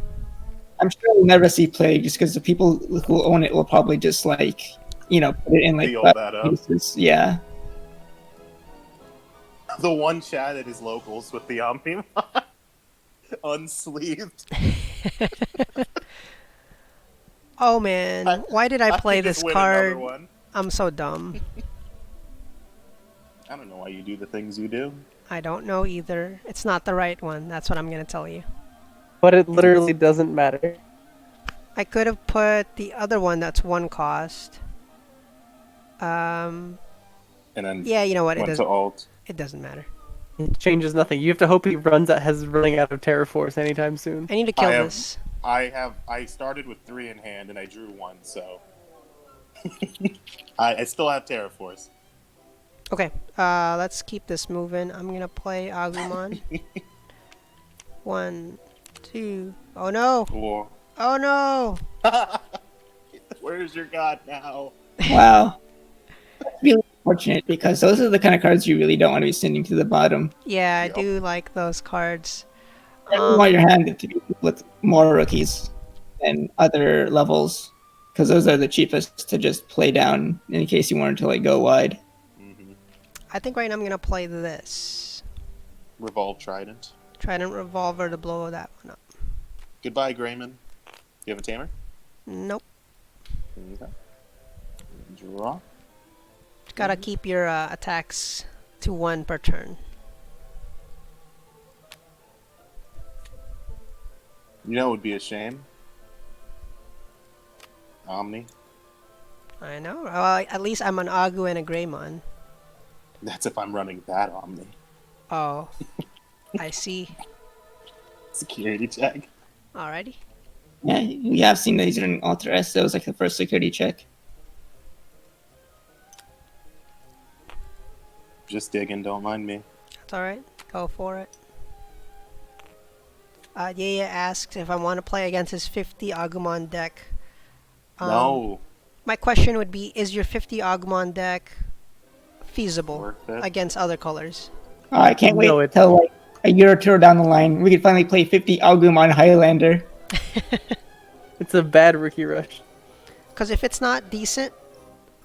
I'm sure we'll never see play just because the people who own it will probably just like, put it in like Deal five that up. pieces. Yeah. The one chat at his locals with the Omnimon. Unsleeved. Oh man, why did I play could just this win another card? one. I'm so dumb. I don't know why you do the things you do. I don't know either. It's not the right one. That's what I'm gonna tell you. But it literally doesn't matter. I could have put the other one that's 1 cost. And then Yeah, you know what? went to alt. It doesn't matter. It changes nothing. You have to hope he has running out of Terra Force anytime soon. I need to kill I have- this. I started with 3 in hand and I drew 1, so I still have Terra Force. Okay, let's keep this moving. I'm gonna play Agumon. 1, 2. Oh no! Or Oh no! where's your god now? Wow. That's really unfortunate because those are the kind of cards you really don't want to be sending to the bottom. Yeah, I Yep. do like those cards. You want your hand to be with more rookies and other levels because those are the cheapest to just play down in case you wanted to like go wide. Mm-hmm. I think right now I'm gonna play this. Revolve Trident. Trident Revolver to blow that one up. Goodbye, Greymon. You have a tamer? Nope. Okay. Draw. Gotta keep your attacks to 1 per turn. You know it would be a shame? Omni. I know. Well, at least I'm an Agu and a Greymon. That's if I'm running that Omni. Oh. I see. Security check. Alrighty. Yeah, we have seen that he's running Alter S. That was like the first security check. Just digging, don't mind me. That's alright. Go for it. Yaya asks if I want to play against his 50 Agumon deck. No. My question would be, is your 50 Agumon deck feasible Worth it. against against other colors? I can't wait No, until like a year or two down the line we could finally play 50 Agumon Highlander. It's a bad rookie rush. Because if it's not decent,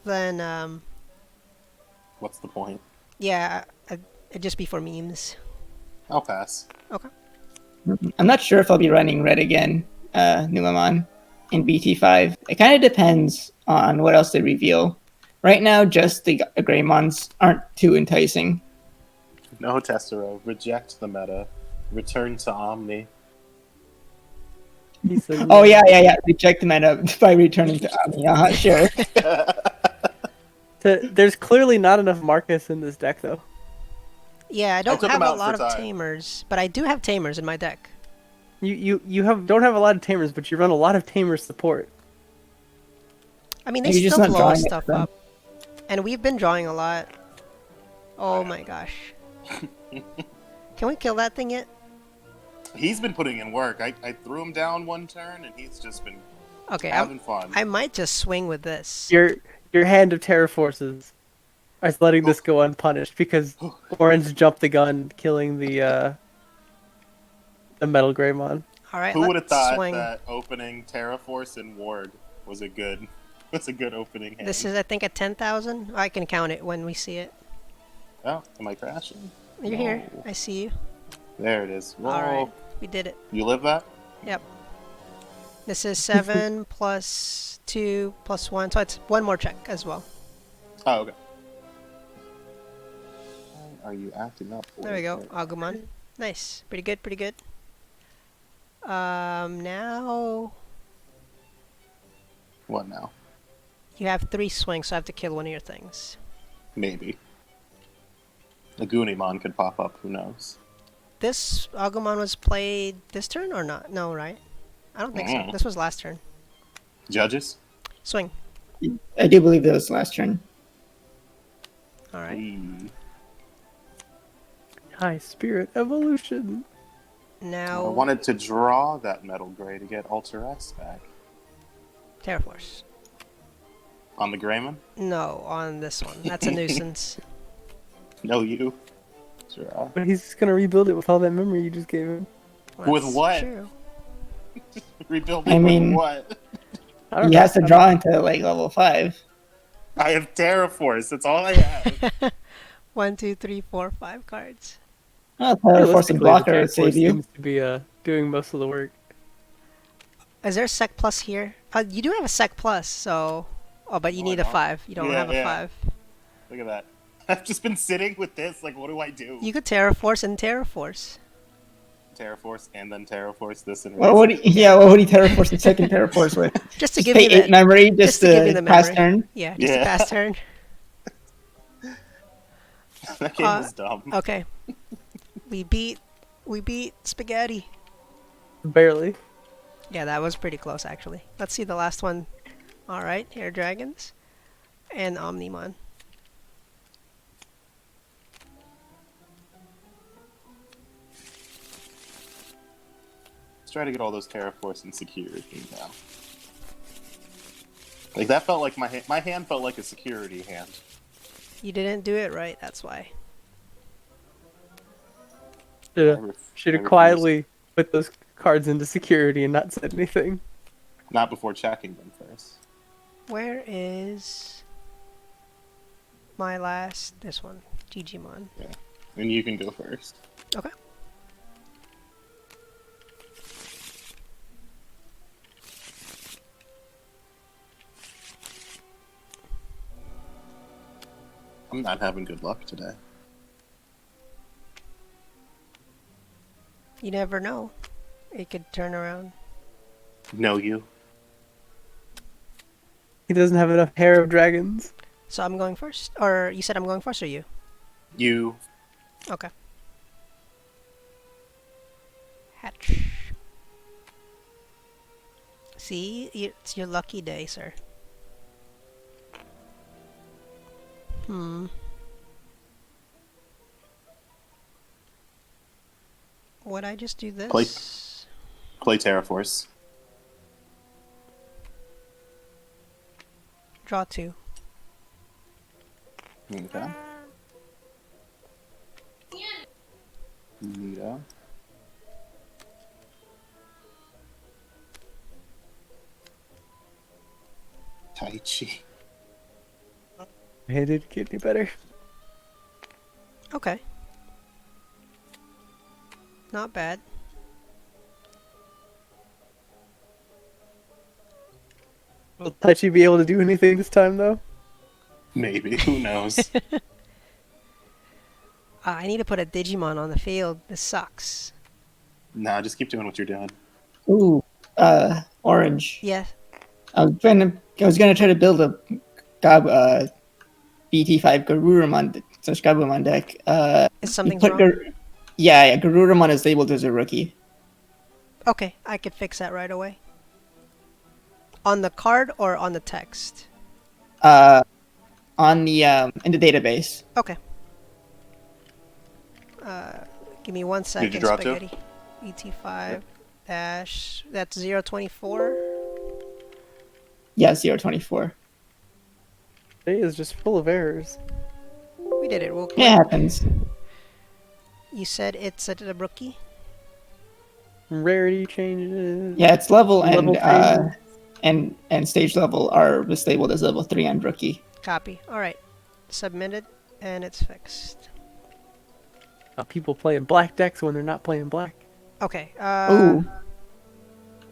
then What's the point? yeah, it'd just be for memes. I'll pass. Okay. I'm not sure if I'll be running red again, Numamon, in BT5. It kind of depends on what else they reveal. Right now, just the Greymons aren't too enticing. No, Tesero. Reject the meta. Return to Omni. He said, Oh yeah. Reject the meta by returning to Omni. Sure. There's clearly not enough Marcus in this deck, though. Yeah, I don't took have him a out lot for of time. tamers, but I do have tamers in my deck. You don't have a lot of tamers, but you run a lot of tamer support. I mean, they You're just still not blow drawing it stuff for them. up. And we've been drawing a lot. Oh my gosh. Can we kill that thing yet? He's been putting in work. I threw him down one turn, and he's just been Okay, having fun. I might just swing with this. Your hand of Terror Forces is letting this go unpunished because Orange jumped the gun, killing the Metal Greymon. Alright, Who would have let's thought swing. that opening Terraforce and Ward was a good opening hand? This is, I think, a 10,000. I can count it when we see it. Oh, am I crashing? You're here. No. I see you. There it is. Whoa. Alright, we did it. You live that? Yep. This is 7 plus 2 plus 1, so it's one more check as well. Oh, okay. Why are you acting up? There we go. Agumon. Nice. Pretty good, pretty good. Now What now? you have 3 swings, so I have to kill one of your things. Maybe. Agumon could pop up. Who knows? This Agumon was played this turn or not? No, right? I don't think so. This was last turn. Judges? Swing. I do believe that was last turn. Alright. High Spirit Evolution. I Now, wanted to draw that Metal Gray to get Alter X back. Terraforce. On the Greymon? No, on this one. That's a nuisance. No, you. Sure. But he's just gonna rebuild it with all that memory you just gave him. With That's what? True. Rebuilding I mean- with what? I don't He know. has to draw into like level 5. I have Terraforce. That's all I have. 1, 2, 3, 4, 5 cards. Oh, Force and Realistically, blocker the would save Terraforce you. seems to be doing most of the work. Is there a sec plus here? You do have a sec plus, so... Oh, but you Oh, need I a know. 5. You don't Yeah, have a yeah. 5. Look at that. I've just been sitting with this. Like, what do I do? You could Terraforce and Terraforce. Terraforce and then Terraforce this and What would he Terraforce the second Terraforce with? Just to Just give pay you 8 that. memory just just to give you to the pass memory. turn? Yeah, just Yeah. a pass turn. That game was dumb. Okay. We beat Spaghetti. Barely. Yeah, that was pretty close actually. Let's see the last one. Alright, Air Dragons. And Omnimon. Let's try to get all those Terraforce and security now. Like, that felt like my hand felt like a security hand. You didn't do it right, that's why. Should I have refuse. quietly put those cards into security and not said anything. Not before checking them first. Where is my last? This one. Digimon. And you can go first. Okay. I'm not having good luck today. You never know. It could turn around. No, you. He doesn't have enough hair of dragons. So I'm going first? Or you said I'm going first or you? You. Okay. Hatch. See? It's your lucky day, sir. Would I just do this? Play Terraforce. Draw 2. Okay. Nita. Taichi. It did get any better. Okay. Not bad. Will Taichi be able to do anything this time, though? Maybe. Who knows? I need to put a Digimon on the field. This sucks. Nah, just keep doing what you're doing. Ooh, orange. Yeah. I was gonna try to build a BT5 Garurumon / Gabumon deck. Is you something put wrong? yeah, Garurumon is labeled as a rookie. Okay, I could fix that right away. On the card or on the text? On the in the database. Okay. Give me 1 second, Did you draw two? spaghetti. ET5 dash. That's 024. Yeah, 024. Today is just full of errors. We did it real quick. It happens. You said it's a rookie? Rarity changes. Yeah, it's level Level and stage level are mislabeled as level 3 and rookie. Copy. Alright. Submitted, and it's fixed. People playing black decks when they're not playing black. Okay, Ooh.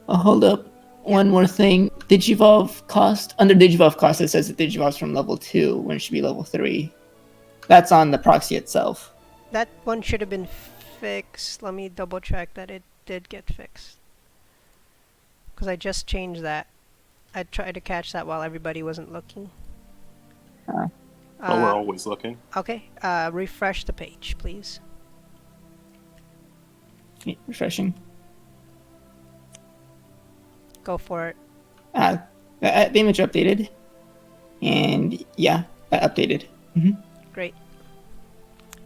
Oh, hold up. One more thing. Digivolve cost. Under Digivolve cost, it says it digivolves from level 2 when it should be level 3. That's on the proxy itself. that one should have been fixed. Let me double check that it did get fixed. Because I just changed that. I tried to catch that while everybody wasn't looking. Uh. Oh, we're always looking. Okay, refresh the page, please. Refreshing. Go for it. The image updated. And yeah, that updated. Great.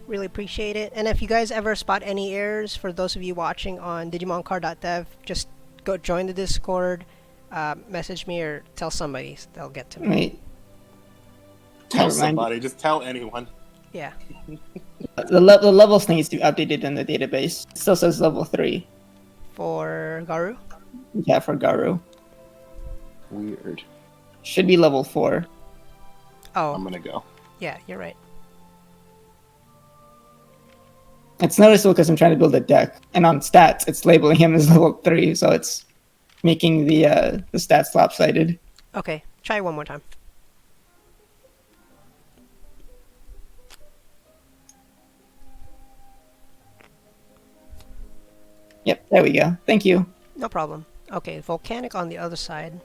Really appreciate it. And if you guys ever spot any errors, for those of you watching on DigimonCard.dev, just go join the Discord, message me, or tell somebody. They'll get to me. Wait. Tell Never mind. somebody. Just tell anyone. Yeah. The levels needs to be updated in the database. It still says level 3. For Garu? Yeah, for Garu. Weird. Should be level 4. Oh, I'm gonna go. yeah, you're right. It's noticeable because I'm trying to build a deck, and on stats, it's labeling him as level 3, so it's making the stats lopsided. Okay, try one more time. Yep, there we go. Thank you. No problem. Okay, Volcanic on the other side.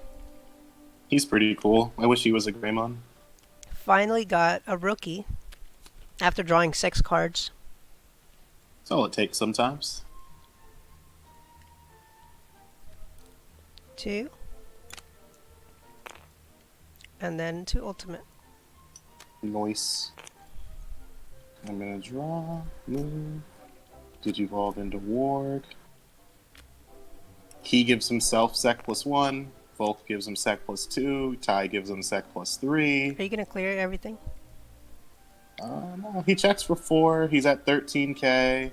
He's pretty cool. I wish he was a Greymon. Finally got a rookie after drawing 6 cards. That's all it takes sometimes. 2. And then 2 ultimate. Noise. I'm gonna draw. Move. Digivolve into Warg. He gives himself Sec +1. Volk gives him Sec +2. Ty gives him Sec +3. Are you gonna clear everything? No, he checks for 4. He's at 13k.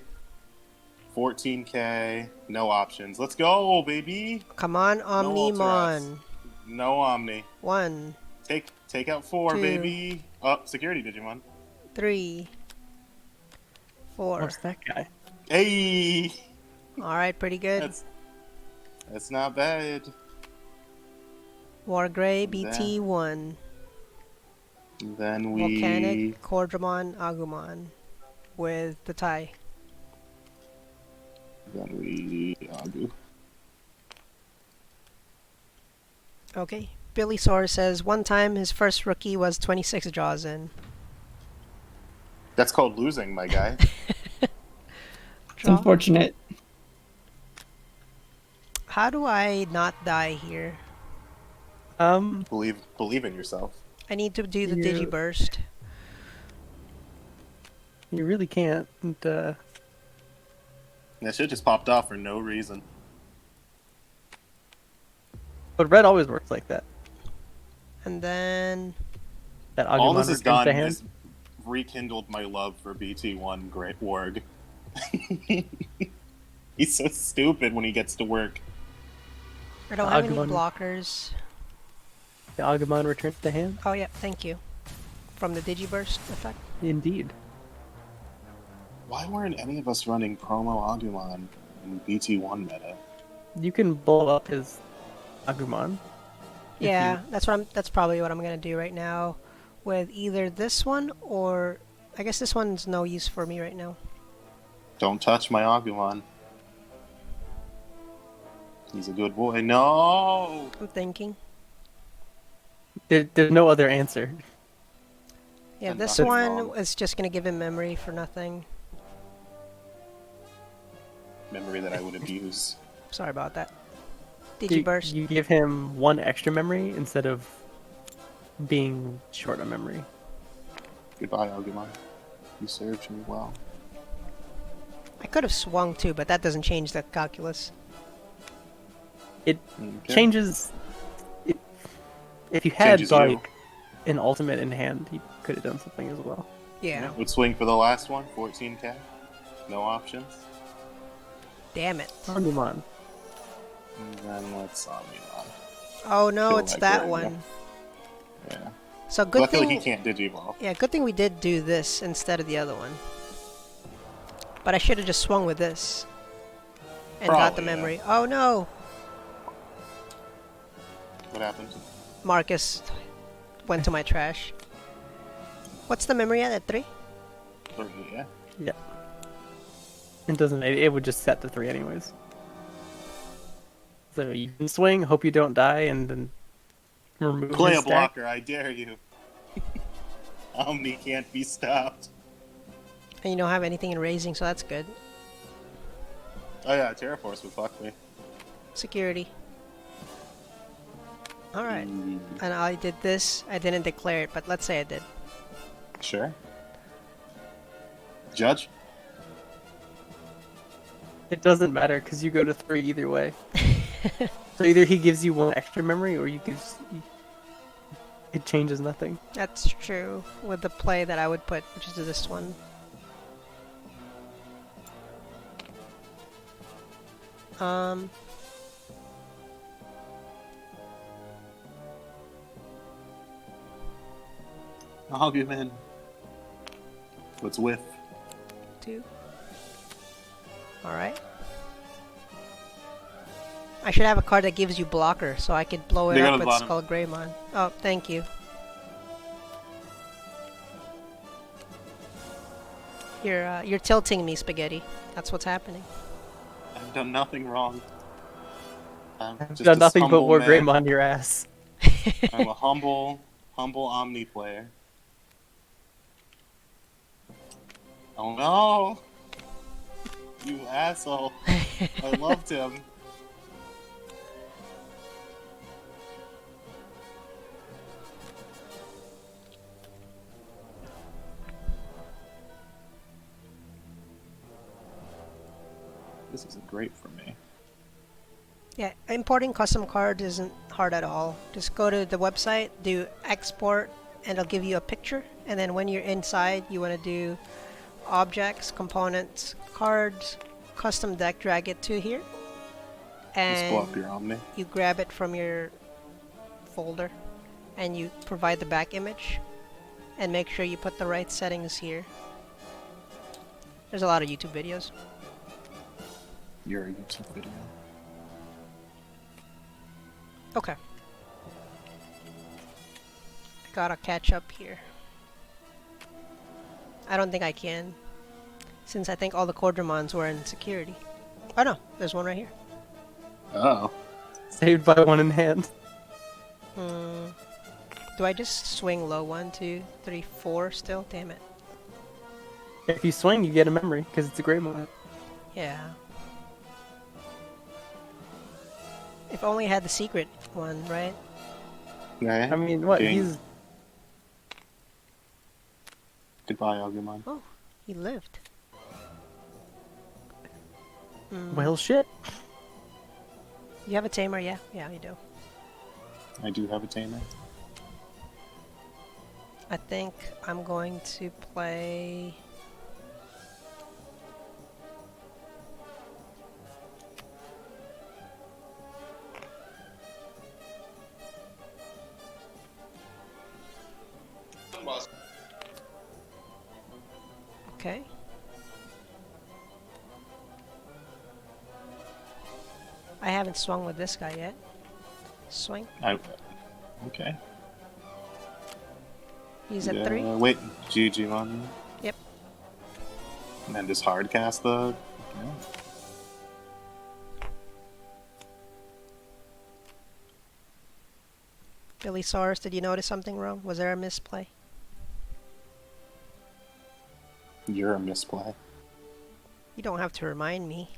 14k. No options. Let's go, baby. Come on, No Omnimon. No Omni. 1, Take out 4, 2. baby. Oh, security Digimon. 3, 4. What's that guy? Hey, Alright, pretty good. that's not bad. Wargray, BT1. Then we Volcanic, Cordramon, Agumon. With the tie. Agu. Okay. Billy Soar says, one time his first rookie was 26 draws in. That's called losing, my guy. It's unfortunate. How do I not die here? Believe in yourself. I need to do the You- Digiburst. You really can't. That shit just popped off for no reason. But red always works like that. And then... That All Agumon this has returns done to hand. is rekindled my love for BT1 Great Warg. He's so stupid when he gets to work. I don't have any Agumon. blockers. The Agumon returns to hand. Oh yeah, thank you. From the Digiburst effect. Indeed. Why weren't any of us running promo Agumon in BT1 meta? You can blow up his Agumon. if Yeah, you- that's probably what I'm gonna do right now, with either this one or I guess this one's no use for me right now. Don't touch my Agumon. He's a good boy. No! I'm thinking. There's no other answer. Yeah, And this nothing one wrong. is just gonna give him memory for nothing. Memory that I would abuse. Sorry about that. You, Digiburst. you give him one extra memory instead of being short on memory. Goodbye, Agumon. You served me well. I could have swung too, but that doesn't change the calculus. It Okay. changes. If you had Changes you. like an ultimate in hand, he could have done something as well. Yeah. Would swing for the last one, 14k. No options. Damn it. Agumon. And then let's Agumon. Oh no, Kill it's that that Greymon. one. Yeah. So good Luckily thing. he can't Digivolve. Yeah, good thing we did do this instead of the other one. But I should have just swung with this. And got the Probably, yeah. memory. Oh no! What happened? Marcus went to my trash. What's the memory at 3? 3, yeah. Yeah. It doesn't. It would just set the 3 anyways. So you can swing, hope you don't die, and then remove Play his a stack. blocker, I dare you. Omni can't be stopped. And you don't have anything in raising, so that's good. Oh yeah, Terraforce would fuck me. Security. Alright. Mm, And I did this. I didn't declare it, but let's say I did. sure. Judge? It doesn't matter because you go to 3 either way. So either he gives you 1 extra memory, or it changes nothing. That's true. With the play that I would put, which is this one. Um. Agumon. What's with? 2. Alright. I should have a card that gives you blocker, so I could blow it They go up to the with bottom. Skull Greymon. Oh, thank you. You're tilting me, Spaghetti. That's what's happening. I've done nothing wrong. I'm just Done a nothing but humble war man. Greymon your ass. I'm a humble Omni player. Oh no! You asshole. I loved him. This isn't great for me. Yeah, importing custom cards isn't hard at all. Just go to the website, do export, and it'll give you a picture. And then when you're inside, you want to do objects, components, cards, custom deck, drag it to here. Just blow up And your Omni. you grab it from your folder and you provide the back image. And make sure you put the right settings here. There's a lot of YouTube videos. Your YouTube video. Okay. Gotta catch up here. I don't think I can, since I think all the Quadramons were in security. Oh no, there's one right here. Oh. Saved by 1 in hand. Do I just swing low? 1, 2, 3, 4 still? Damn it. If you swing, you get a memory because it's a Greymon. Yeah. If only I had the secret one, right? Right? I mean, what? Dang. He's Goodbye, Agumon. Oh, he lived. well, shit. You have a tamer, yeah? Yeah, you do. I do have a tamer. I think I'm going to play... I haven't swung with this guy yet. Swing. Okay. He's at 3. Wait, Digimon. Yep. And then just hard cast the. Yeah. Billy Saurus, did you notice something wrong? Was there a misplay? You're a misplay. You don't have to remind me.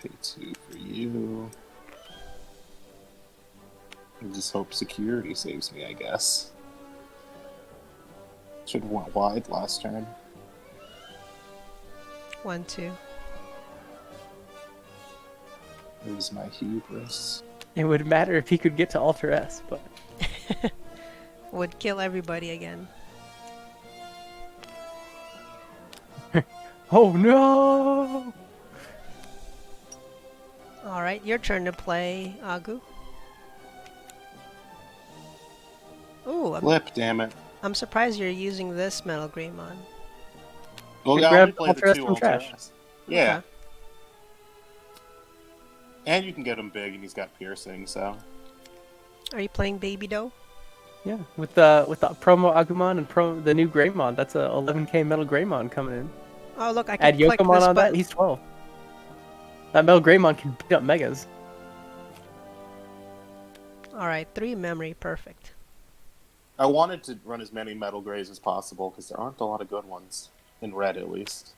Pay 2 for you. I just hope security saves me, I guess. Should have went wide last turn. 1, 2. It was my hubris. It would matter if he could get to Alter S, but Would kill everybody again. oh no! Alright, your turn to play, Agu. Ooh, Flip, damn it. I'm surprised you're using this Metal Greymon. Well, You yeah, I grab only play the Ultra S 2 from Ultra trash. S. Yeah. Okay. And you can get him big, and he's got piercing, so. Are you playing Baby Doe? Yeah, with the promo Agumon and the new Greymon, that's a 11k Metal Greymon coming in. Oh, look, I can Add click Yokomon this on that, button. he's 12. That Metal Greymon can beat up Megas. Alright, 3 memory, perfect. I wanted to run as many Metal Greys as possible, because there aren't a lot of good ones. In red, at least.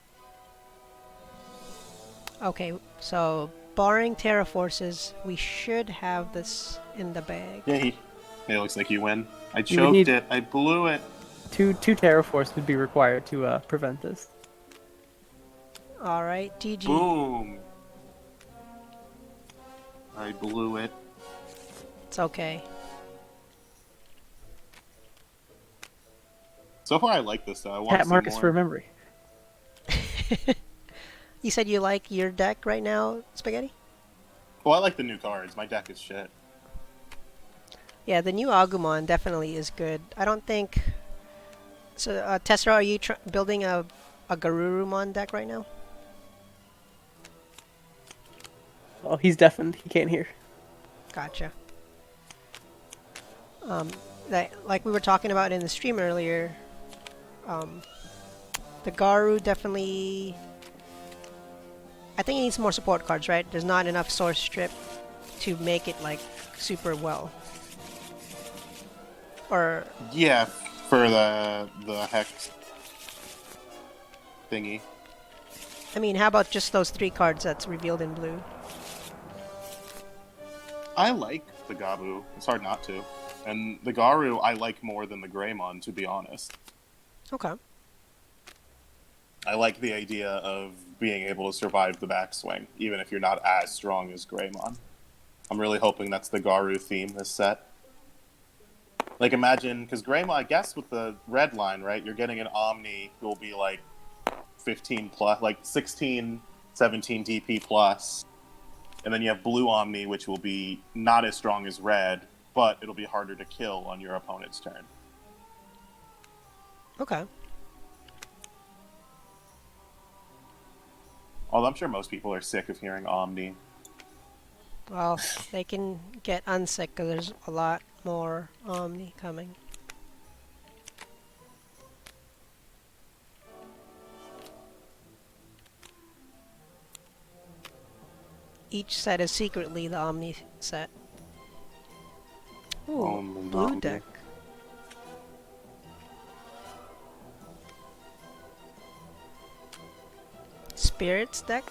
Okay, so barring Terra Forces, we should have this in the bag. Yeah, it looks like you win. I You would choked need- it. I blew it. Two Terraforce would be required to prevent this. Alright, GG. Boom. I blew it. It's okay. So far, I like this, though. I want Pat to see Marcus more. for memory. You said you like your deck right now, Spaghetti? Well, I like the new cards. My deck is shit. Yeah, the new Agumon definitely is good. I don't think... So, Tesero, are you building a Garurumon deck right now? Oh, he's deafened. He can't hear. Gotcha. Like we were talking about in the stream earlier, the Garu definitely... I think it needs more support cards, right? There's not enough source strip to make it, like, super well. Or... Yeah, for the Hex thingy. I mean, how about just those 3 cards that's revealed in blue? I like the Gabu. It's hard not to. And the Garu I like more than the Greymon, to be honest. Okay. I like the idea of being able to survive the backswing, even if you're not as strong as Greymon. I'm really hoping that's the Garu theme this set. Like, imagine, because Greymon, I guess with the red line, right, you're getting an Omni who will be like 15 plus, like 16, 17 DP plus. And then you have blue Omni, which will be not as strong as red, but it'll be harder to kill on your opponent's turn. Okay. Although I'm sure most people are sick of hearing Omni. Well, they can get unsick because there's a lot more Omni coming. Each set is secretly the Omni set. Ooh, Omni, blue Omni. deck. Spirits deck?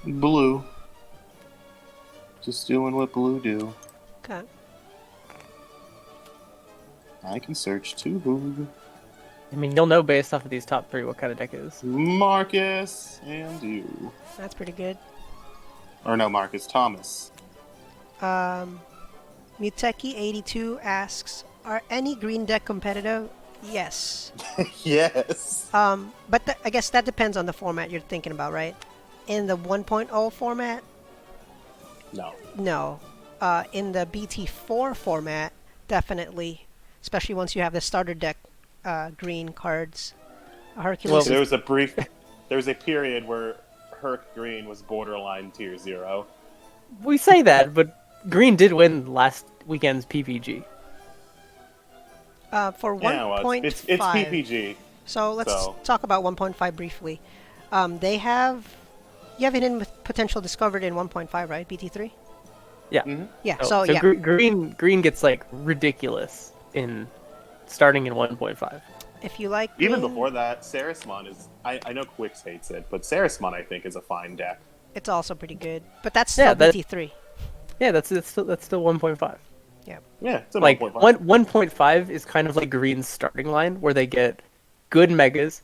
Blue. Just doing what blue do. Okay. I can search too. I mean, you'll know based off of these top 3 what kind of deck it is. Marcus and you. That's pretty good. Or no, Marcus, Thomas. Muteki82 asks, are any green deck competitive? Yes. Yes. But I guess that depends on the format you're thinking about, right? In the 1.0 format, No. no. In the BT4 format, definitely. Especially once you have the starter deck green cards. Hercules. There was a period where Herc Green was borderline tier 0. We say that, but Green did win last weekend's PPG. For Yeah, 1.5. it's PPG. So let's So- talk about 1.5 briefly. They have... You have hidden potential discovered in 1.5, right? BT3? Yeah. Mhm. Yeah, So yeah. Green gets like ridiculous in starting in 1.5. If you like Even green, before that, Sarismon is... I know Quix hates it, but Sarismon, I think, is a fine deck. it's also pretty good. But that's Yeah, still that- BT3. Yeah, that's still 1.5. Yeah, it's a Like 1.5. 1.5 is kind of like Green's starting line, where they get good megas,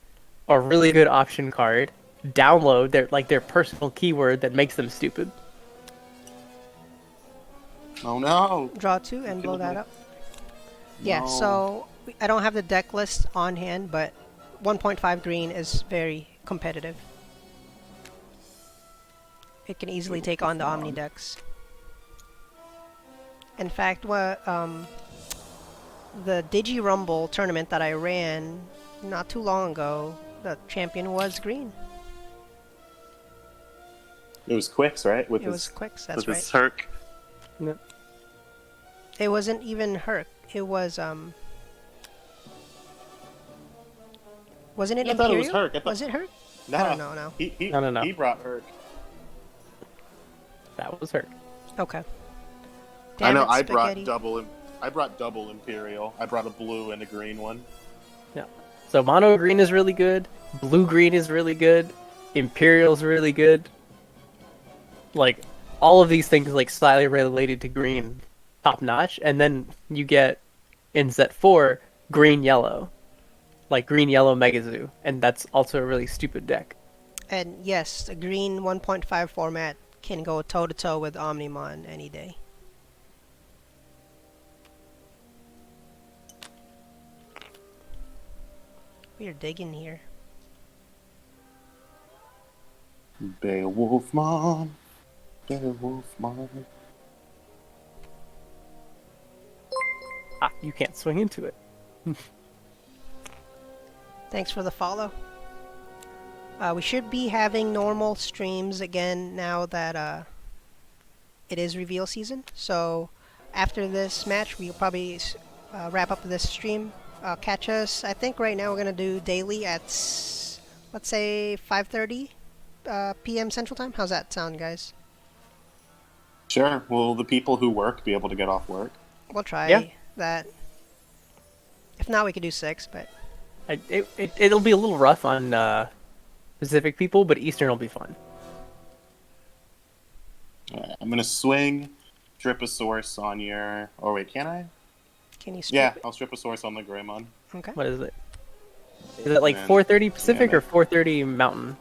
a really good option card, download their personal keyword that makes them stupid. Oh no! Draw 2 and blow that me. up. Yeah, No. so I don't have the deck list on hand, but 1.5 green is very competitive. It can easily take on the Omni decks. In fact, the Digi Rumble tournament that I ran not too long ago, the champion was green. It was Quix, right? With It his, was Quix, that's with right. his Herc. It wasn't even Herc. It was wasn't it I thought it Imperial? was Herc. I thought- Was it Herc? No, I don't know now. No. He brought Herc. That was her. Okay. I Damn know. it, I spaghetti. brought double Imperial. I brought a blue and a green one. So mono green is really good. Blue green is really good. Imperial's really good. Like all of these things like slightly related to green, top notch. And then you get in set 4 green yellow, like green yellow Megazoo, and that's also a really stupid deck. And yes, the green 1.5 format can go toe to toe with Omnimon any day. We're digging here. Beowulfmon. Ah, you can't swing into it. Thanks for the follow. We should be having normal streams again now that it is reveal season. So after this match, we'll probably wrap up this stream. Catch us. I think right now we're gonna do daily at let's say 5:30 p.m. Central Time. How's that sound, guys? Sure. Will the people who work be able to get off work? We'll try Yeah. that. If not, we could do 6. But It'll be a little rough on Pacific people, but Eastern will be fun. Alright, I'm gonna swing, strip a source on your. Oh wait, can I? can you? Strip Yeah, it? I'll strip a source on the Greymon. Okay. What is it? Is it like Man. 4:30 Pacific Yeah, or 4:30 Mountain?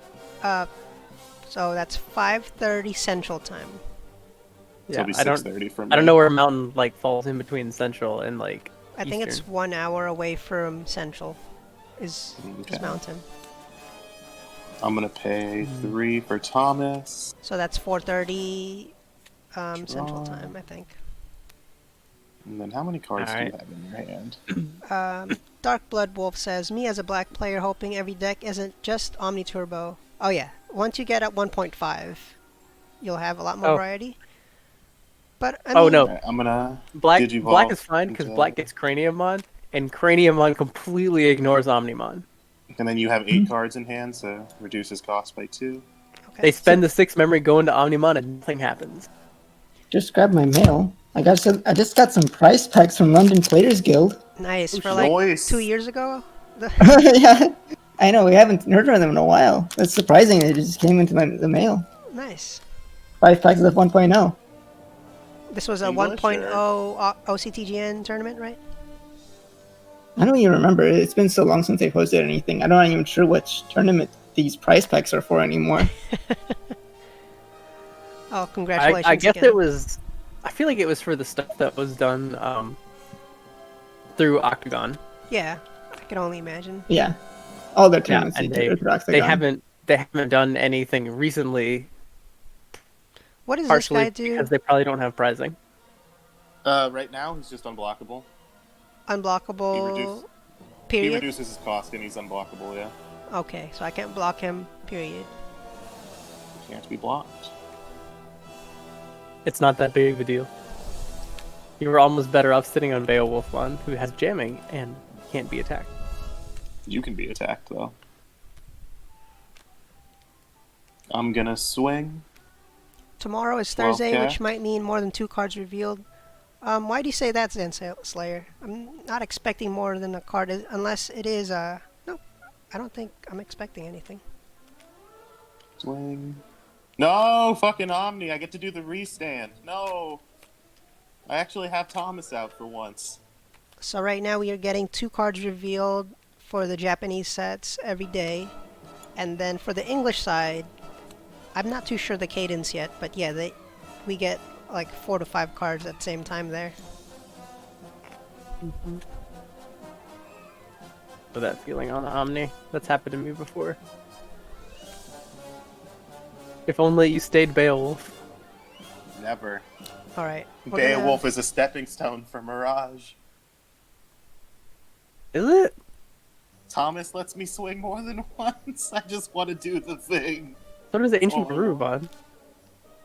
So that's 5:30 Central Time. It'll be I don't 6:30 for me. I don't know where Mountain like falls in between Central and like I think it's Eastern. 1 hour away from Central. Is Okay. Mountain. I'm gonna pay 3 for Thomas. So that's 4:30 Central Draw. Time, I think. And then how many cards do you Alright. have in your hand? Dark Blood Wolf says, me as a black player hoping every deck isn't just Omni Turbo. Oh yeah, once you get at 1.5, you'll have a lot more Oh. variety. But I Oh, mean, no. Alright, I'm gonna Black Digivolve is fine because into- Black gets Craniumon, and Craniumon completely ignores Omnimon. And then you have 8 cards in hand, so reduces cost by 2. okay. They spend the 6 memory going to Omnimon and nothing happens. Just grab my mail. I just got some price packs from London Players Guild. Nice for like Nice. 2 years ago. Yeah, I know we haven't heard from them in a while. That's surprising. It just came into the mail. Nice. 5 packs of 1.0. This was a English, 1.0 OCTGN tournament, right? I don't even remember. It's been so long since they posted anything. I'm not even sure which tournament these price packs are for anymore. Oh, congratulations! I guess again. it was. I feel like it was for the stuff that was done through Octagon. Yeah, I can only imagine. Yeah, all their tournaments. and they they haven't done anything recently. What does this Partially guy do? because they probably don't have prizing. Right now, he's just unblockable. Unblockable. He Period. reduces his cost and he's unblockable, yeah. Okay, so I can't block him, period. Can't be blocked. It's not that big of a deal. You were almost better off sitting on Beowulfmon, who has jamming and can't be attacked. You can be attacked, though. I'm gonna swing. Tomorrow is Thursday, Okay. which might mean more than 2 cards revealed. Why do you say that, Zen Slayer? I'm not expecting more than a card, unless it is, no, I don't think I'm expecting anything. Swing. No, fucking Omni. I get to do the restand. No. I actually have Thomas out for once. So right now we are getting 2 cards revealed for the Japanese sets every day. And then for the English side, I'm not too sure the cadence yet, but yeah, we get like 4 to 5 cards at the same time there. For that feeling on Omni. That's happened to me before. If only you stayed Beowulf. Never. Alright. Beowulf is a stepping stone for Mirage. Is it? Thomas lets me swing more than once. I just want to do the thing. So does the Ancient Oh. Garurumon.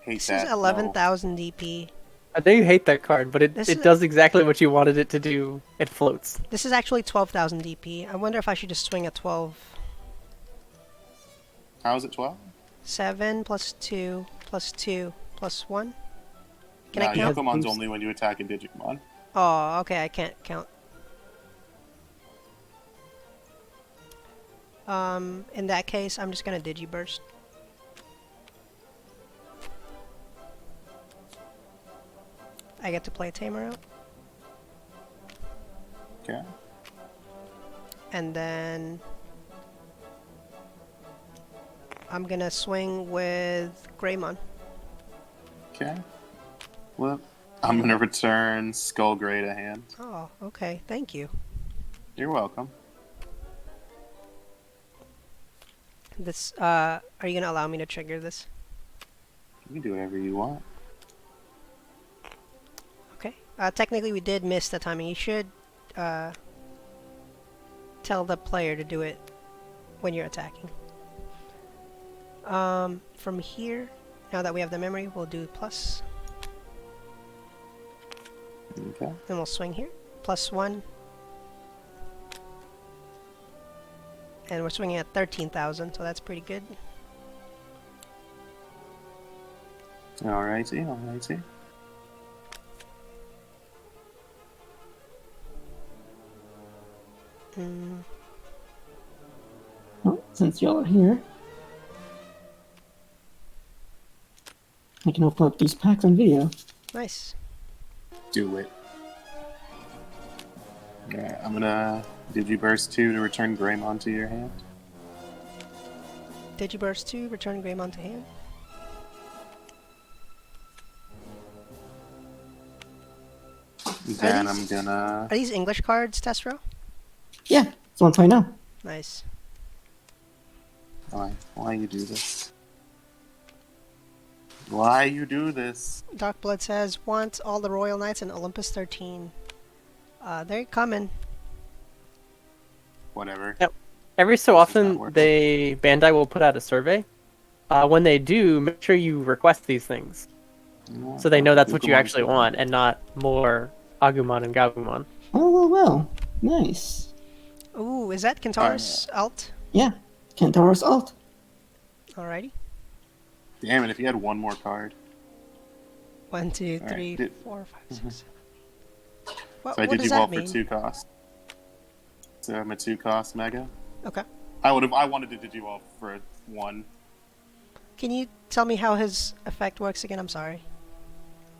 Hate This that. is 11,000 DP. I know you hate that card, but This it is- does exactly what you wanted it to do. It floats. This is actually 12,000 DP. I wonder if I should just swing at 12. How is it 12? 7 plus 2 plus 2 plus 1. Can No, I count? Yokomon's Boost. only when you attack a Digimon. Oh, okay, I can't count. In that case, I'm just gonna Digiburst. I get to play Tamer out. Okay. And then I'm gonna swing with Greymon. Okay. Well, I'm gonna return Skullgray to hand. Oh, okay, thank you. You're welcome. This, are you gonna allow me to trigger this? You can do whatever you want. Okay. Technically we did miss the timing. You should, tell the player to do it when you're attacking. From here, now that we have the memory, we'll do plus. Okay. Then we'll swing here. +1. And we're swinging at 13,000, so that's pretty good. Alrighty, alrighty. Well, since y'all are here, I can open up these packs on video. Nice. Do it. Yeah, I'm gonna Digiburst 2 to return Greymon to your hand. Digiburst 2, return Greymon to hand. Then these- I'm gonna... Are these English cards, Tesero? Yeah, it's 1.0. Nice. Why you do this? Why you do this? Darkblood says, want all the Royal Knights in Olympus 13. They're coming. Whatever. Yep. Every so not often, working. Bandai will put out a survey. When they do, make sure you request these things, so they know that's what you actually want, and not more Agumon and Gabumon. Oh, well. Nice. Ooh, is that Kentaurus alt? Yeah, Kentaurus alt. Alrighty. Damn it, if you had one more card. 1, 2, Alright, 3, did- 4, 5, 6, 7. What, So I what did does you that all for mean? 2 cost. So I'm a 2 cost mega. Okay. I wanted to do all for 1. Can you tell me how his effect works again? I'm sorry.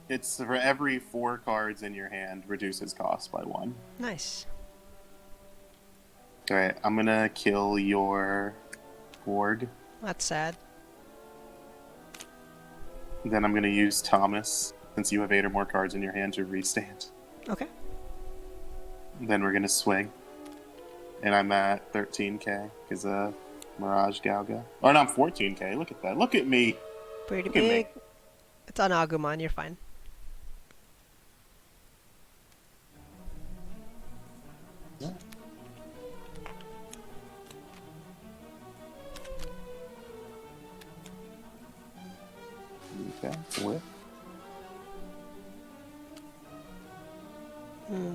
It's for every 4 cards in your hand, reduces cost by 1. Nice. Alright, I'm gonna kill your Org. That's sad. Then I'm gonna use Thomas, since you have 8 or more cards in your hand, to restand. Okay. Then we're gonna swing. And I'm at 13k, because of Mirage Galga. Oh, no, I'm 14k. Look at that. Look at me. Pretty Look at me. big. It's on Agumon, you're fine. Okay. With.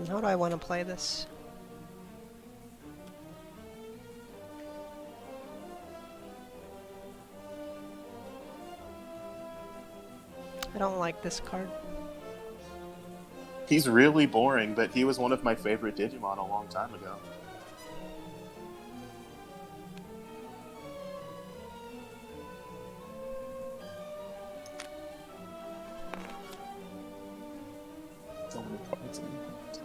How do I want to play this? I don't like this card. He's really boring, but he was one of my favorite Digimon a long time ago. So many cards in it.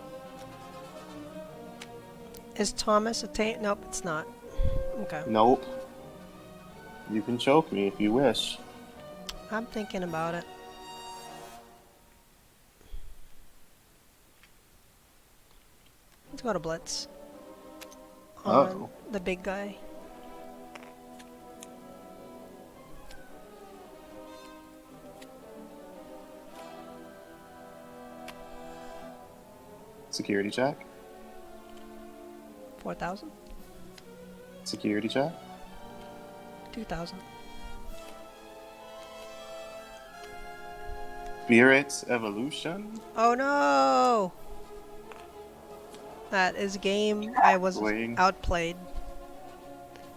Is Thomas a taint? Nope, it's not. Okay. Nope. You can choke me if you wish. I'm thinking about it. Let's go to Blitz. On Oh. the big guy. Security check. 4,000? Security check. 2,000. Spirit's Evolution. Oh no! That is a game I was Wing. outplayed.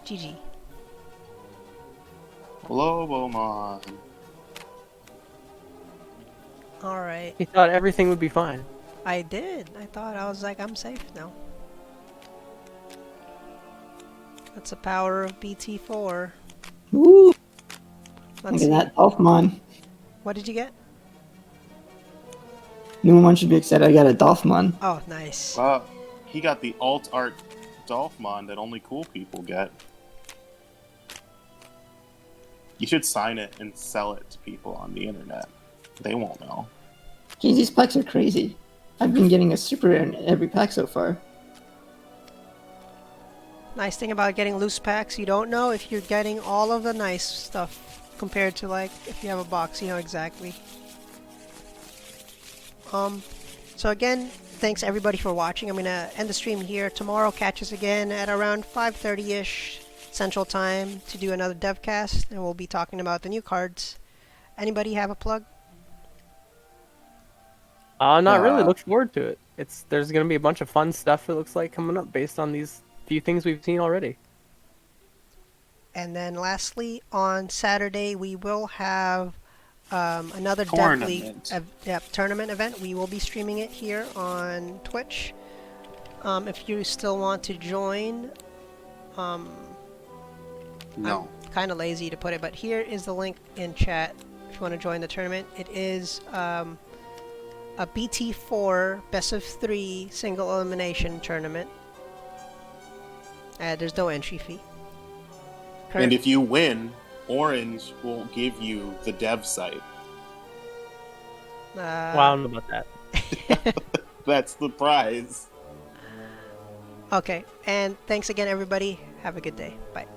GG. Lobomon. Alright. He thought everything would be fine. I did. I thought I was like, I'm safe now. That's the power of BT4. Woo! Let's Look see. at that Dolphmon. What did you get? New one should be excited. I got a Dolphmon. Oh, nice. He got the alt art Dolphmon that only cool people get. You should sign it and sell it to people on the internet. They won't know. Geez, these packs are crazy. I've been getting a super rare in every pack so far. Nice thing about getting loose packs, you don't know if you're getting all of the nice stuff compared to like if you have a box, you know exactly. So again, thanks everybody for watching. I'm gonna end the stream here. Tomorrow, catch us again at around 5:30ish Central Time to do another DevCast, and we'll be talking about the new cards. Anybody have a plug? Not really. Look forward to it. There's gonna be a bunch of fun stuff. It looks like coming up based on these few things we've seen already. And then lastly, on Saturday we will have another Tournament. Dev League tournament event. We will be streaming it here on Twitch. If you still want to join, No. I'm kind of lazy to put it, but here is the link in chat if you want to join the tournament. It is a BT4 best of 3 single elimination tournament. There's no entry fee. And if you win, Orange will give you the dev site. Well, I don't know about that. That's the prize. Okay, and thanks again everybody. Have a good day. Bye.